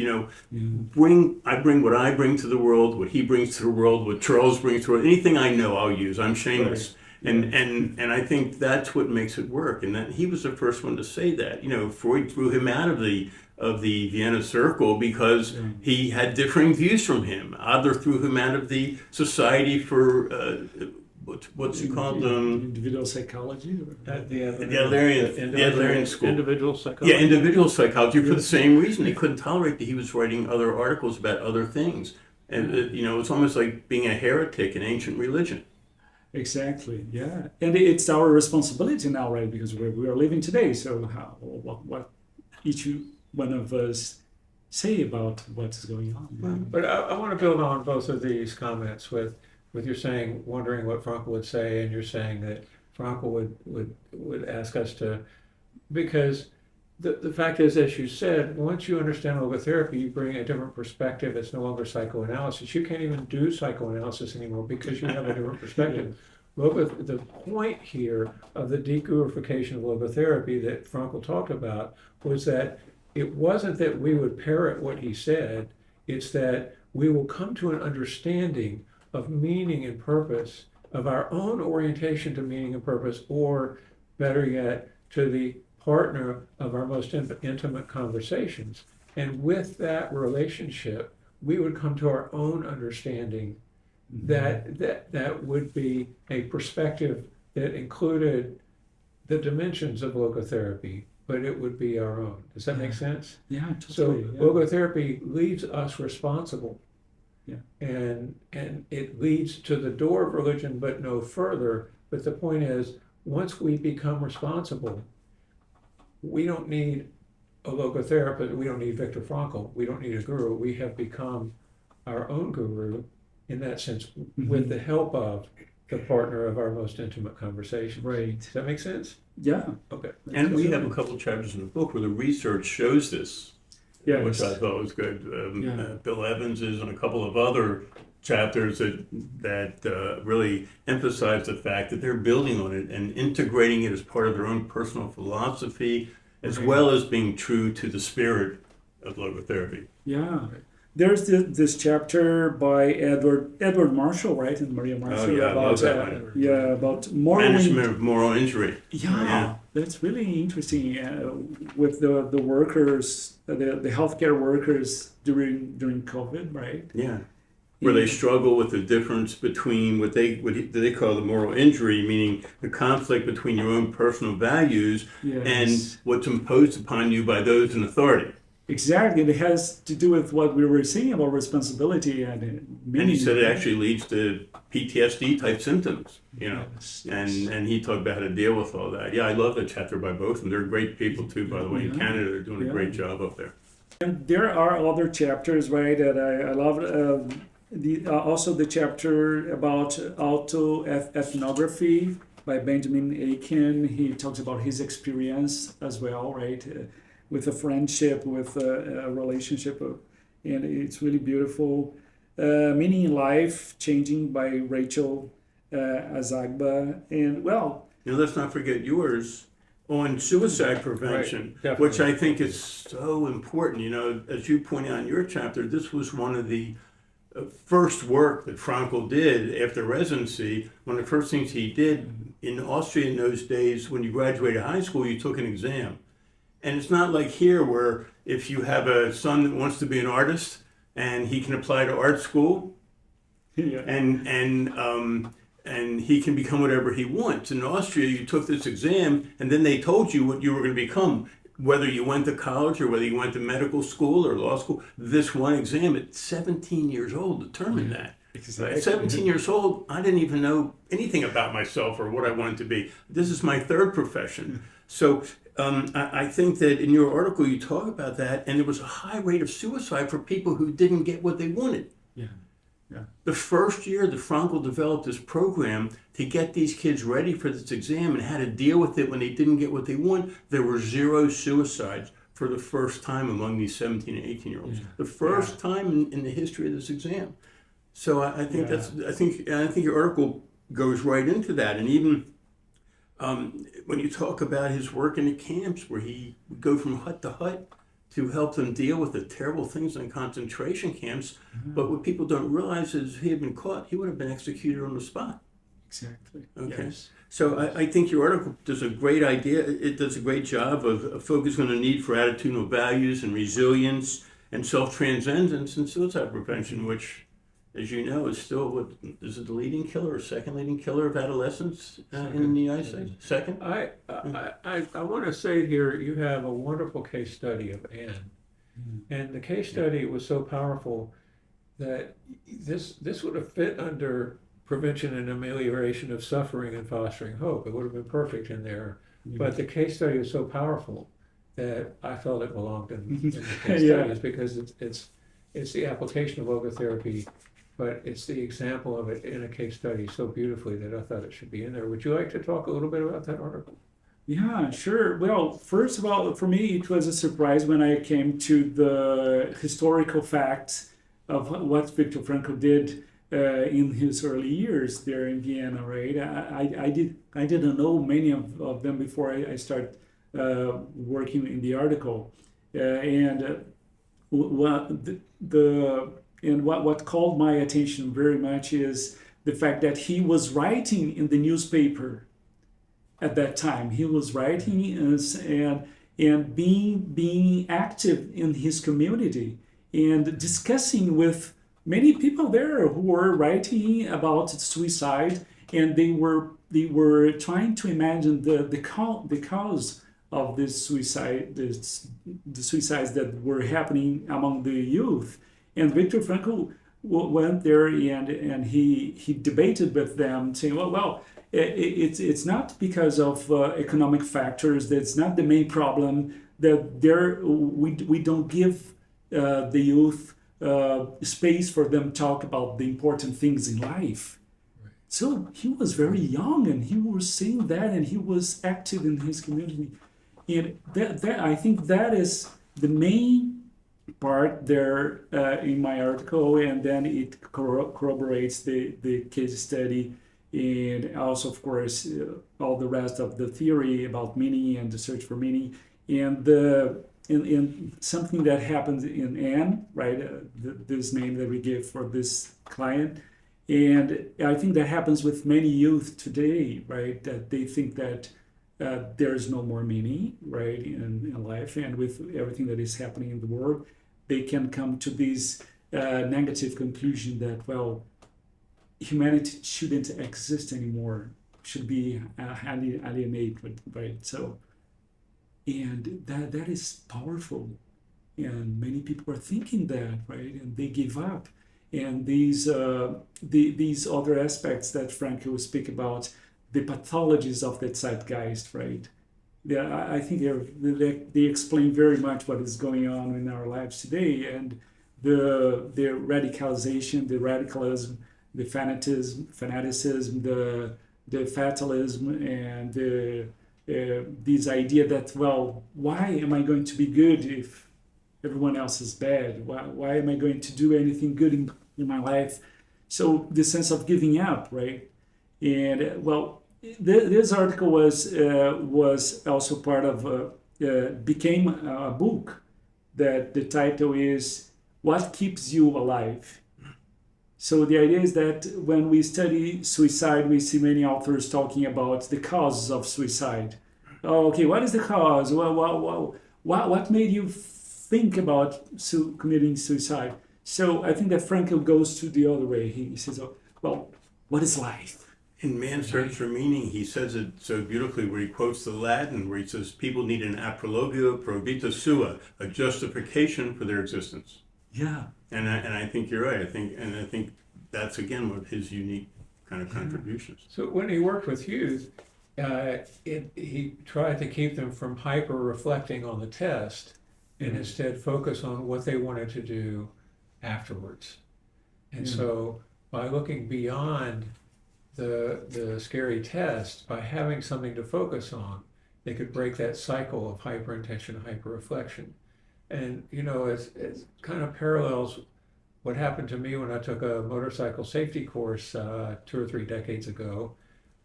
I bring what I bring to the world, what he brings to the world, what Charles brings to the world. Anything I know, I'll use. I'm shameless. Right. And I think that's what makes it work. And that he was the first one to say that. Freud threw him out of the Vienna Circle because he had differing views from him. Adler threw him out of the Society for what's it called? Individual psychology? The Adlerian School. Individual psychology. Yeah, individual psychology for the same reason. He couldn't tolerate that he was writing other articles about other things. And, it's almost like being a heretic in ancient religion. Exactly, yeah. And it's our responsibility now, right? Because we are living today. So what each one of us say about what's going on? But I want to build on both of these comments with your saying, wondering what Frankl would say, and you're saying that Frankl would ask us to, because the fact is, as you said, once you understand logotherapy, you bring a different perspective. It's no longer psychoanalysis. You can't even do psychoanalysis anymore because you have a different perspective. The point here of the deglorification of logotherapy that Frankl talked about was that it wasn't that we would parrot what he said, it's that we will come to an understanding of meaning and purpose, of our own orientation to meaning and purpose, or better yet, to the partner of our most intimate conversations. And with that relationship, we would come to our own understanding that would be a perspective that included the dimensions of logotherapy, but it would be our own. Does that make sense? Yeah, So totally. Yeah. logotherapy leaves us responsible. Yeah. And it leads to the door of religion, but no further. But the point is, once we become responsible, we don't need a logotherapist, we don't need Viktor Frankl, we don't need a guru. We have become our own guru in that sense, with the help of the partner of our most intimate conversation. Right. Does that make sense? Yeah. Okay. And we have a couple chapters in the book where the research shows this, Yes. which I thought was good. Yeah. Bill Evans's and a couple of other chapters that really emphasize the fact that they're building on it and integrating it as part of their own personal philosophy, as well as being true to the spirit of logotherapy. Yeah. There's this chapter by Edward Marshall, right, and Maria Marshall yeah, I love that one. about moral Management of moral injury. Yeah, that's really interesting. With the workers, the healthcare workers during COVID, right? Yeah. Where they struggle with the difference between what they call the moral injury, meaning the conflict between your own personal values and what's imposed upon you by those in authority. Exactly. It has to do with what we were saying about responsibility and he said it actually leads to PTSD type symptoms, you know. Yes. And he talked about how to deal with all that. Yeah, I love that chapter by both of them. They're great people too, by the way. In Canada, they're doing a great job up there. And there are other chapters, right, that I love. Also the chapter about autoethnography by Benjamin Aiken. He talks about his experience as well, right, with a friendship, with a relationship, and it's really beautiful. Meaning in Life, Changing by Rachel Azagba. And well, let's not forget yours on suicide prevention, Right, which I think is so important. As you point out in your chapter, this was one of the first work that Frankl did after residency. One of the first things he did in Austria in those days, when you graduated high school, you took an exam. And it's not like here where if you have a son that wants to be an artist and he can apply to art school and he can become whatever he wants. In Austria, you took this exam and then they told you what you were going to become. Whether you went to college or whether you went to medical school or law school, this one exam at 17 years old determined that. exactly. At 17 years old, I didn't even know anything about myself or what I wanted to be. This is my third profession. So I think that in your article you talk about that, and there was a high rate of suicide for people who didn't get what they wanted. Yeah. The first year that Frankl developed this program to get these kids ready for this exam and how to deal with it when they didn't get what they want, there were 0 suicides for the first time among these 17 and 18-year-olds. The first time in the history of this exam. So I think I think your article goes right into that. And even when you talk about his work in the camps, where he would go from hut to hut to help them deal with the terrible things in concentration camps. But what people don't realize is if he had been caught, he would have been executed on the spot. Exactly. Okay. Yes. So I think your article does a great idea. It does a great job of focusing on the need for attitudinal values and resilience and self-transcendence and suicide prevention, which, as you know, is still is it the leading killer or second leading killer of adolescents in the United States? Second? I want to say here, you have a wonderful case study of Anne. And the case study was so powerful that this would have fit under prevention and amelioration of suffering and fostering hope. It would have been perfect in there. But the case study is so powerful that I felt it belonged in the case studies, because it's the application of logotherapy, but it's the example of it in a case study so beautifully that I thought it should be in there. Would you like to talk a little bit about that article? Yeah, sure. Well, first of all, for me, it was a surprise when I came to the historical facts of what Viktor Frankl did in his early years there in Vienna, right? I didn't know many of them before I started working in the article. What called my attention very much is the fact that he was writing in the newspaper at that time. He was writing and being active in his community and discussing with many people there who were writing about suicide, and they were they were trying to imagine the cause of this suicide, the suicides that were happening among the youth. And Viktor Frankl went there and he debated with them, saying, well, it's not because of economic factors. That's not the main problem. That we don't give the youth space for them to talk about the important things in life. Right. So he was very young, and he was saying that, and he was active in his community. And that I think that is the main part there in my article, and then it corroborates the case study, and also, of course, all the rest of the theory about meaning and the search for meaning, and in something that happens in Anne, right? This name that we give for this client, and I think that happens with many youth today, right? That they think that there is no more meaning, right, in life, and with everything that is happening in the world, they can come to this negative conclusion that, well, humanity shouldn't exist anymore, should be alienated, right? So, and that is powerful, and many people are thinking that, right, and they give up. And these other aspects that Frankl speak about, the pathologies of the zeitgeist, right? I think they explain very much what is going on in our lives today, and the radicalization, the radicalism, the fanaticism, the fatalism, and this idea that, well, why am I going to be good if everyone else is bad? Why am I going to do anything good in my life? So the sense of giving up, right? And well, this article was also part of became a book that the title is "What Keeps You Alive." So the idea is that when we study suicide, we see many authors talking about the causes of suicide. Oh, okay, what is the cause? What made you think about committing suicide? So I think that Frankl goes to the other way. He says, oh, well, what is life? In Man's Search for Meaning, he says it so beautifully, where he quotes the Latin, where he says, people need an apologio pro vita sua, a justification for their existence. Yeah. And I think you're right. I think that's, again, one of his unique kind of contributions. So when he worked with youth, he tried to keep them from hyper-reflecting on the test and instead focus on what they wanted to do afterwards. And so by looking beyond the scary test, by having something to focus on, they could break that cycle of hyper-intention, hyper-reflection. And, you know, it kind of parallels what happened to me when I took a motorcycle safety course 2 or 3 decades ago.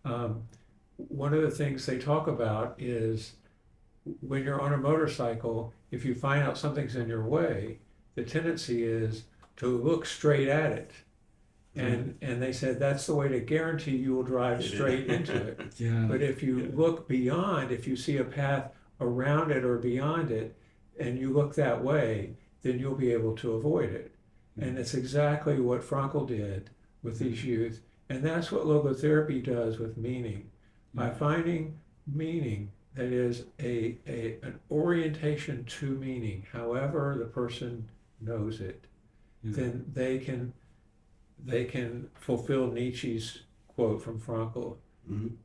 One of the things they talk about is when you're on a motorcycle, if you find out something's in your way, the tendency is to look straight at it. And they said that's the way to guarantee you will drive straight into it. Yeah. But if you look beyond, if you see a path around it or beyond it, and you look that way, then you'll be able to avoid it. And it's exactly what Frankl did with these youth. And that's what logotherapy does with meaning. By finding meaning that is an orientation to meaning, however the person knows it, then they can fulfill Nietzsche's quote from Frankl.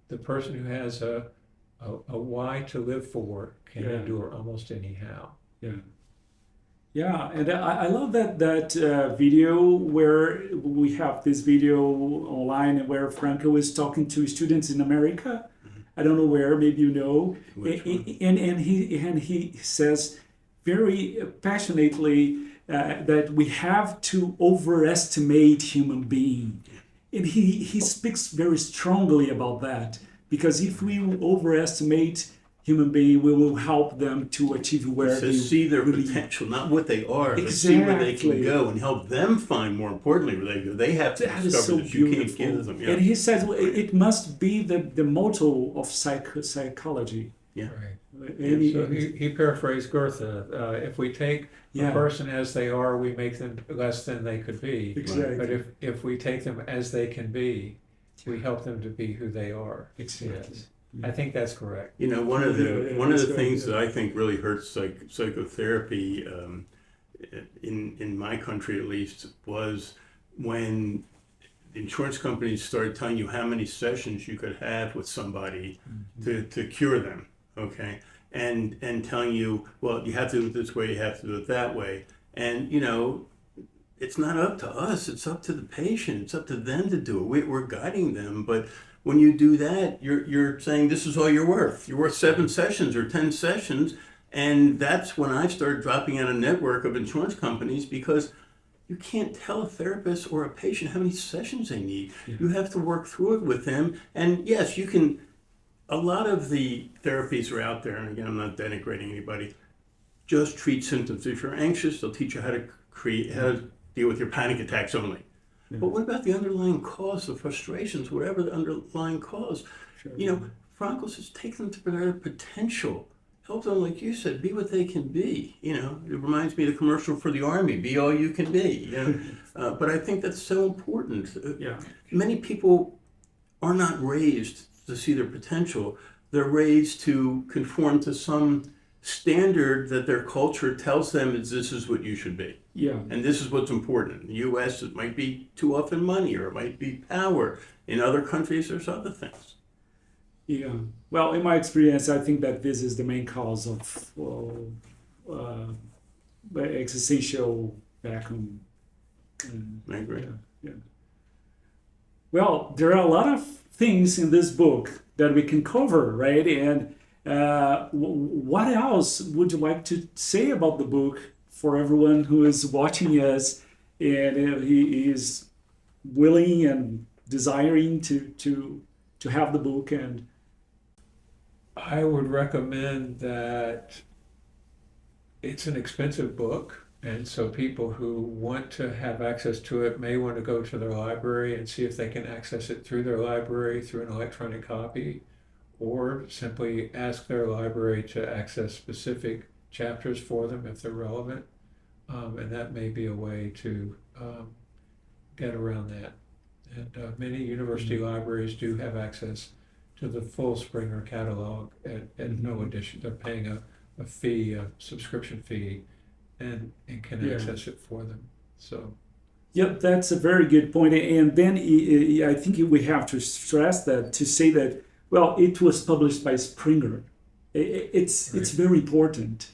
The person who has a why to live for can endure almost anyhow. Yeah, and I love that video where we have this video online where Frankl is talking to students in America. I don't know where, maybe you know. And he says very passionately that we have to overestimate human being. And he speaks very strongly about that, because if we overestimate human being, we will help them to achieve where they see their really potential, not what they are, but see where they can go, and help them find, more importantly, where they go. They have to discover that you can't give them. And he says it must be the motto of psychology. Yeah. Right. So he paraphrased Goethe. If we take a person as they are, we make them less than they could be. Exactly. But if we take them as they can be, we help them to be who they are. Exactly. Yes. I think that's correct. You know, one of the that's things right, that I think really hurts psychotherapy, in my country at least, was when the insurance companies started telling you how many sessions you could have with somebody to cure them, okay? And telling you, well, you have to do it this way, you have to do it that way. And, you know, it's not up to us, it's up to the patient, it's up to them to do it. We're guiding them, but when you do that, you're saying this is all you're worth. You're worth 7 sessions or 10 sessions, and that's when I started dropping out a network of insurance companies, because you can't tell a therapist or a patient how many sessions they need. Yeah. You have to work through it with them, and yes, you can. A lot of the therapies are out there, and again, I'm not denigrating anybody. Just treat symptoms. If you're anxious, they'll teach you how to deal with your panic attacks only. Yeah. But what about the underlying cause, the frustrations, whatever the underlying cause? Sure. You know, Frankl says take them to their potential. Help them, like you said, be what they can be. You know, it reminds me of the commercial for the Army, be all you can be. You know? But I think that's so important. Yeah. Many people are not raised to see their potential. They're raised to conform to some standard that their culture tells them is this is what you should be. Yeah. And this is what's important. In the U.S., it might be too often money, or it might be power. In other countries, there's other things. Yeah. Well, in my experience, I think that this is the main cause of existential vacuum. I agree. Yeah. Well, there are a lot of things in this book that we can cover, right? And what else would you like to say about the book for everyone who is watching us and he is willing and desiring to have the book? And I would recommend that it's an expensive book, and so people who want to have access to it may want to go to their library and see if they can access it through their library through an electronic copy, or simply ask their library to access specific chapters for them if they're relevant. And that may be a way to get around that. And many university libraries do have access to the full Springer catalog at no addition. They're paying a fee, a subscription fee, and can access it for them. So. Yep, that's a very good point. And then I think we have to stress that, to say that, well, it was published by Springer. It's very important.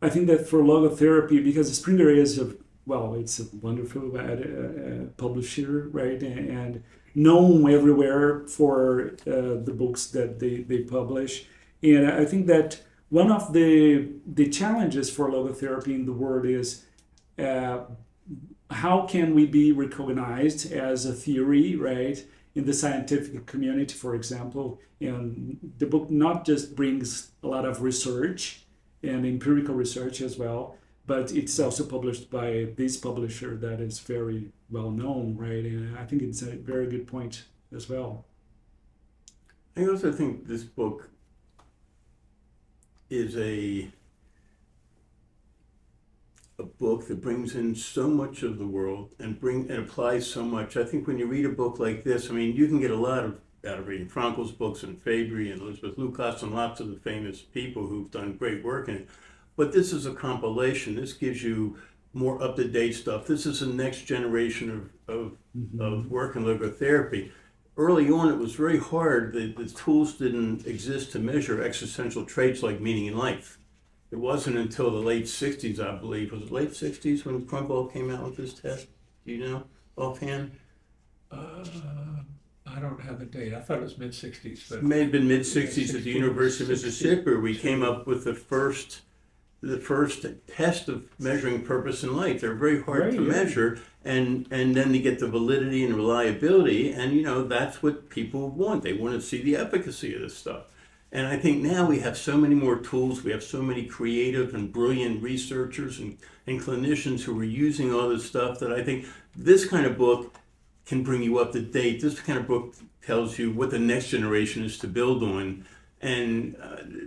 I think that for logotherapy, because Springer is it's a wonderful publisher, right? And known everywhere for the books that they publish. And I think that one of the challenges for logotherapy in the world is how can we be recognized as a theory, right, in the scientific community, for example. And the book not just brings a lot of research and empirical research as well, but it's also published by this publisher that is very well known, right? And I think it's a very good point as well. I also think this book is a book that brings in so much of the world and applies so much. I think when you read a book like this, I mean, you can get a lot out of reading Frankl's books and Fabry and Elizabeth Lucas and lots of the famous people who've done great work in it. But this is a compilation. This gives you more up-to-date stuff. This is the next generation of work in logotherapy. Early on, it was very hard. The tools didn't exist to measure existential traits like meaning in life. It wasn't until the late 60s, I believe. Was it late 60s when Frankl came out with this test? Do you know offhand? I don't have a date. I thought it was mid-60s. But It may have been mid-60s at the University of Mississippi where we came up with the first test of measuring purpose in life. They're very hard to measure, and then they get the validity and reliability, and that's what people want. They want to see the efficacy of this stuff. And I think now we have so many more tools. We have so many creative and brilliant researchers and clinicians who are using all this stuff that I think this kind of book can bring you up to date. This kind of book tells you what the next generation is to build on. And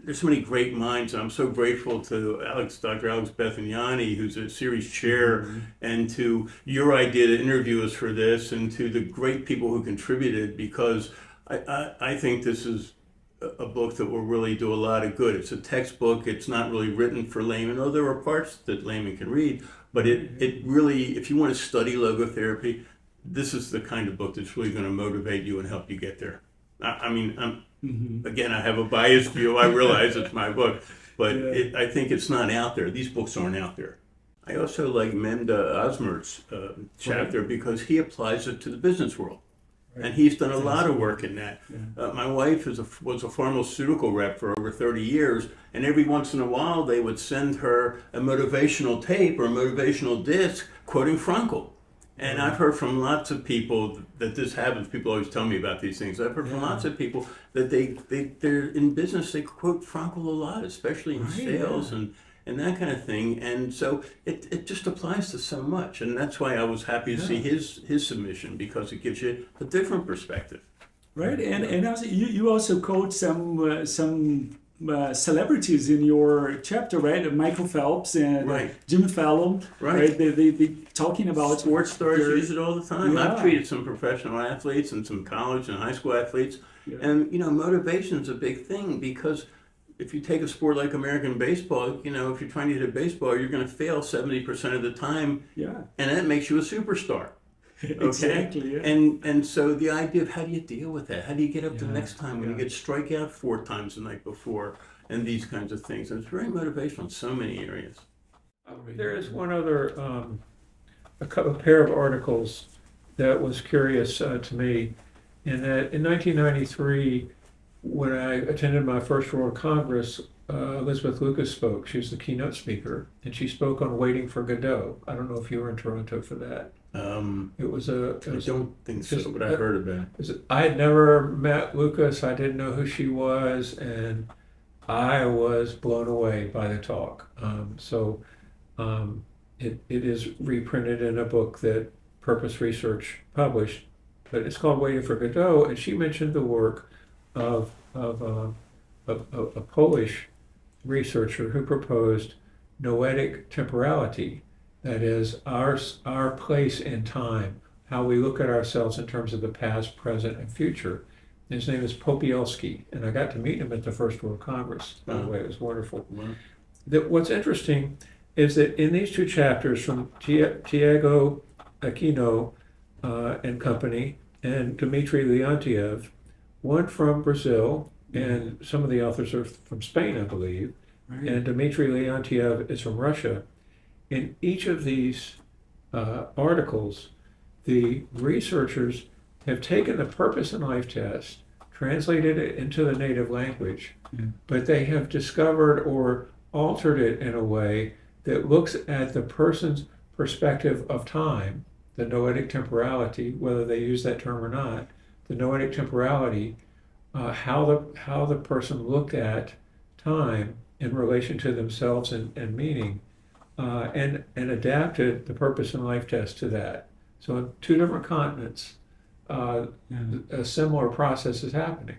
there's so many great minds, and I'm so grateful to Dr. Alex Bethignani, who's a series chair, and to your idea to interview us for this, and to the great people who contributed, because I think this is a book that will really do a lot of good. It's a textbook. It's not really written for laymen, though there are parts that laymen can read, but it really, if you want to study logotherapy, this is the kind of book that's really going to motivate you and help you get there. I mean, again, I have a biased view. I realize it's my book, but I think it's not out there. These books aren't out there. I also like Menda Osmert's chapter because he applies it to the business world. Right. And he's done a lot of work in that. Yeah. My wife was a pharmaceutical rep for over 30 years, and every once in a while they would send her a motivational tape or a motivational disc quoting Frankl. And I've heard from lots of people that this happens. People always tell me about these things. I've heard from lots of people that they're in business, they quote Frankl a lot, especially in sales and that kind of thing. And so it just applies to so much. And that's why I was happy to see his submission, because it gives you a different perspective. Right. And also, you also quote some celebrities in your chapter, right? Michael Phelps and Jimmy Fallon, right? They talking about sports stars use it all the time. I've treated some professional athletes and some college and high school athletes, and motivation is a big thing, because if you take a sport like American baseball, if you're trying to hit a baseball, you're going to fail 70% of the time, and that makes you a superstar. Okay? Exactly. Yeah. And so the idea of how do you deal with that? How do you get up the next time when you get strike out 4 times the night before, and these kinds of things? And it's very motivational in so many areas. There is one other, a pair of articles that was curious to me, in that in 1993, when I attended my first World Congress, Elizabeth Lucas spoke. She was the keynote speaker, and she spoke on Waiting for Godot. I don't know if you were in Toronto for that. I don't think so, but I heard about it. I had never met Lucas. I didn't know who she was, and I was blown away by the talk. It is reprinted in a book that Purpose Research published, but it's called Waiting for Godot, and she mentioned the work of a Polish researcher who proposed noetic temporality. That is, our place in time, how we look at ourselves in terms of the past, present, and future. His name is Popielski, and I got to meet him at the First World Congress, by the way. It was wonderful. What's interesting is that in these 2 chapters from Tiago Aquino and company and Dmitry Leontiev, one from Brazil, and some of the authors are from Spain, I believe, and Dmitry Leontiev is from Russia. In each of these articles, the researchers have taken the purpose in life test, translated it into the native language, but they have discovered or altered it in a way that looks at the person's perspective of time, the noetic temporality, whether they use that term or not, the noetic temporality, how the person looked at time in relation to themselves and meaning, and adapted the purpose in life test to that. So in 2 different continents, a similar process is happening.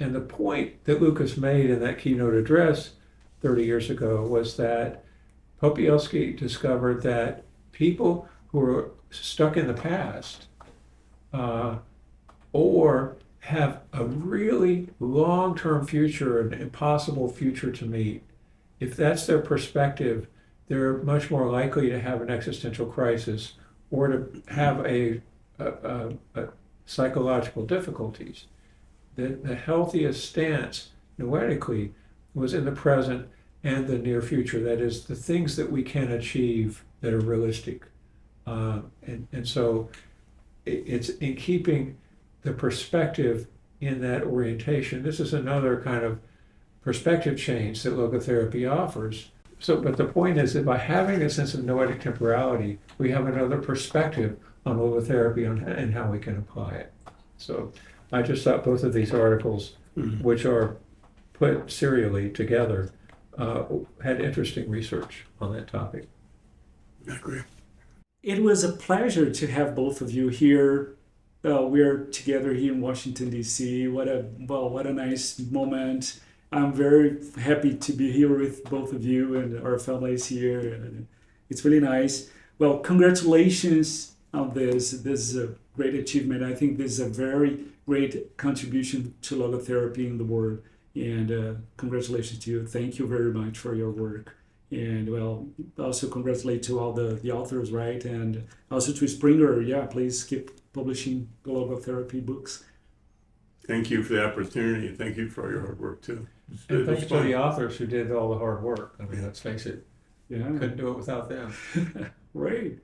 And the point that Lucas made in that keynote address 30 years ago was that Popielski discovered that people who are stuck in the past or have a really long-term future, an impossible future to meet, if that's their perspective, they're much more likely to have an existential crisis or to have a psychological difficulties. The healthiest stance noetically was in the present and the near future. That is, the things that we can achieve that are realistic. And so it's in keeping the perspective in that orientation. This is another kind of perspective change that logotherapy offers. But the point is that by having a sense of noetic temporality, we have another perspective on logotherapy and how we can apply it. So I just thought both of these articles, which are put serially together, had interesting research on that topic. I agree. It was a pleasure to have both of you here we're together here in Washington, D.C. What a nice moment. I'm very happy to be here with both of you and our families here. And it's really nice. Well, congratulations on this. This is a great achievement. I think this is a very great contribution to logotherapy in the world. And congratulations to you. Thank you very much for your work. And well, also congratulate to all the authors, right? And also to Springer. Yeah, please keep publishing logotherapy books. Thank you for the opportunity. Thank you for your hard work too. And thanks to the authors who did all the hard work. I mean, let's face it, Yeah. couldn't do it without them. Right.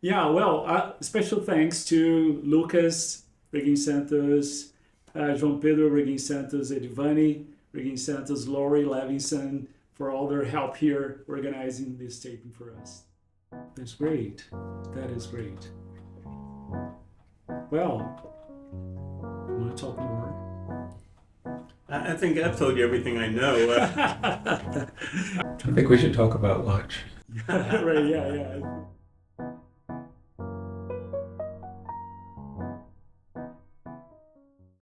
Yeah, well, special thanks to Lucas Reguin Santos, João Pedro Reguin Santos, Edivani Reguin Santos, Lori Levinson, for all their help here organizing this taping for us. That's great. That is great. Well, you want to talk more? I think I've told you everything I know. I think we should talk about lunch. Right, yeah.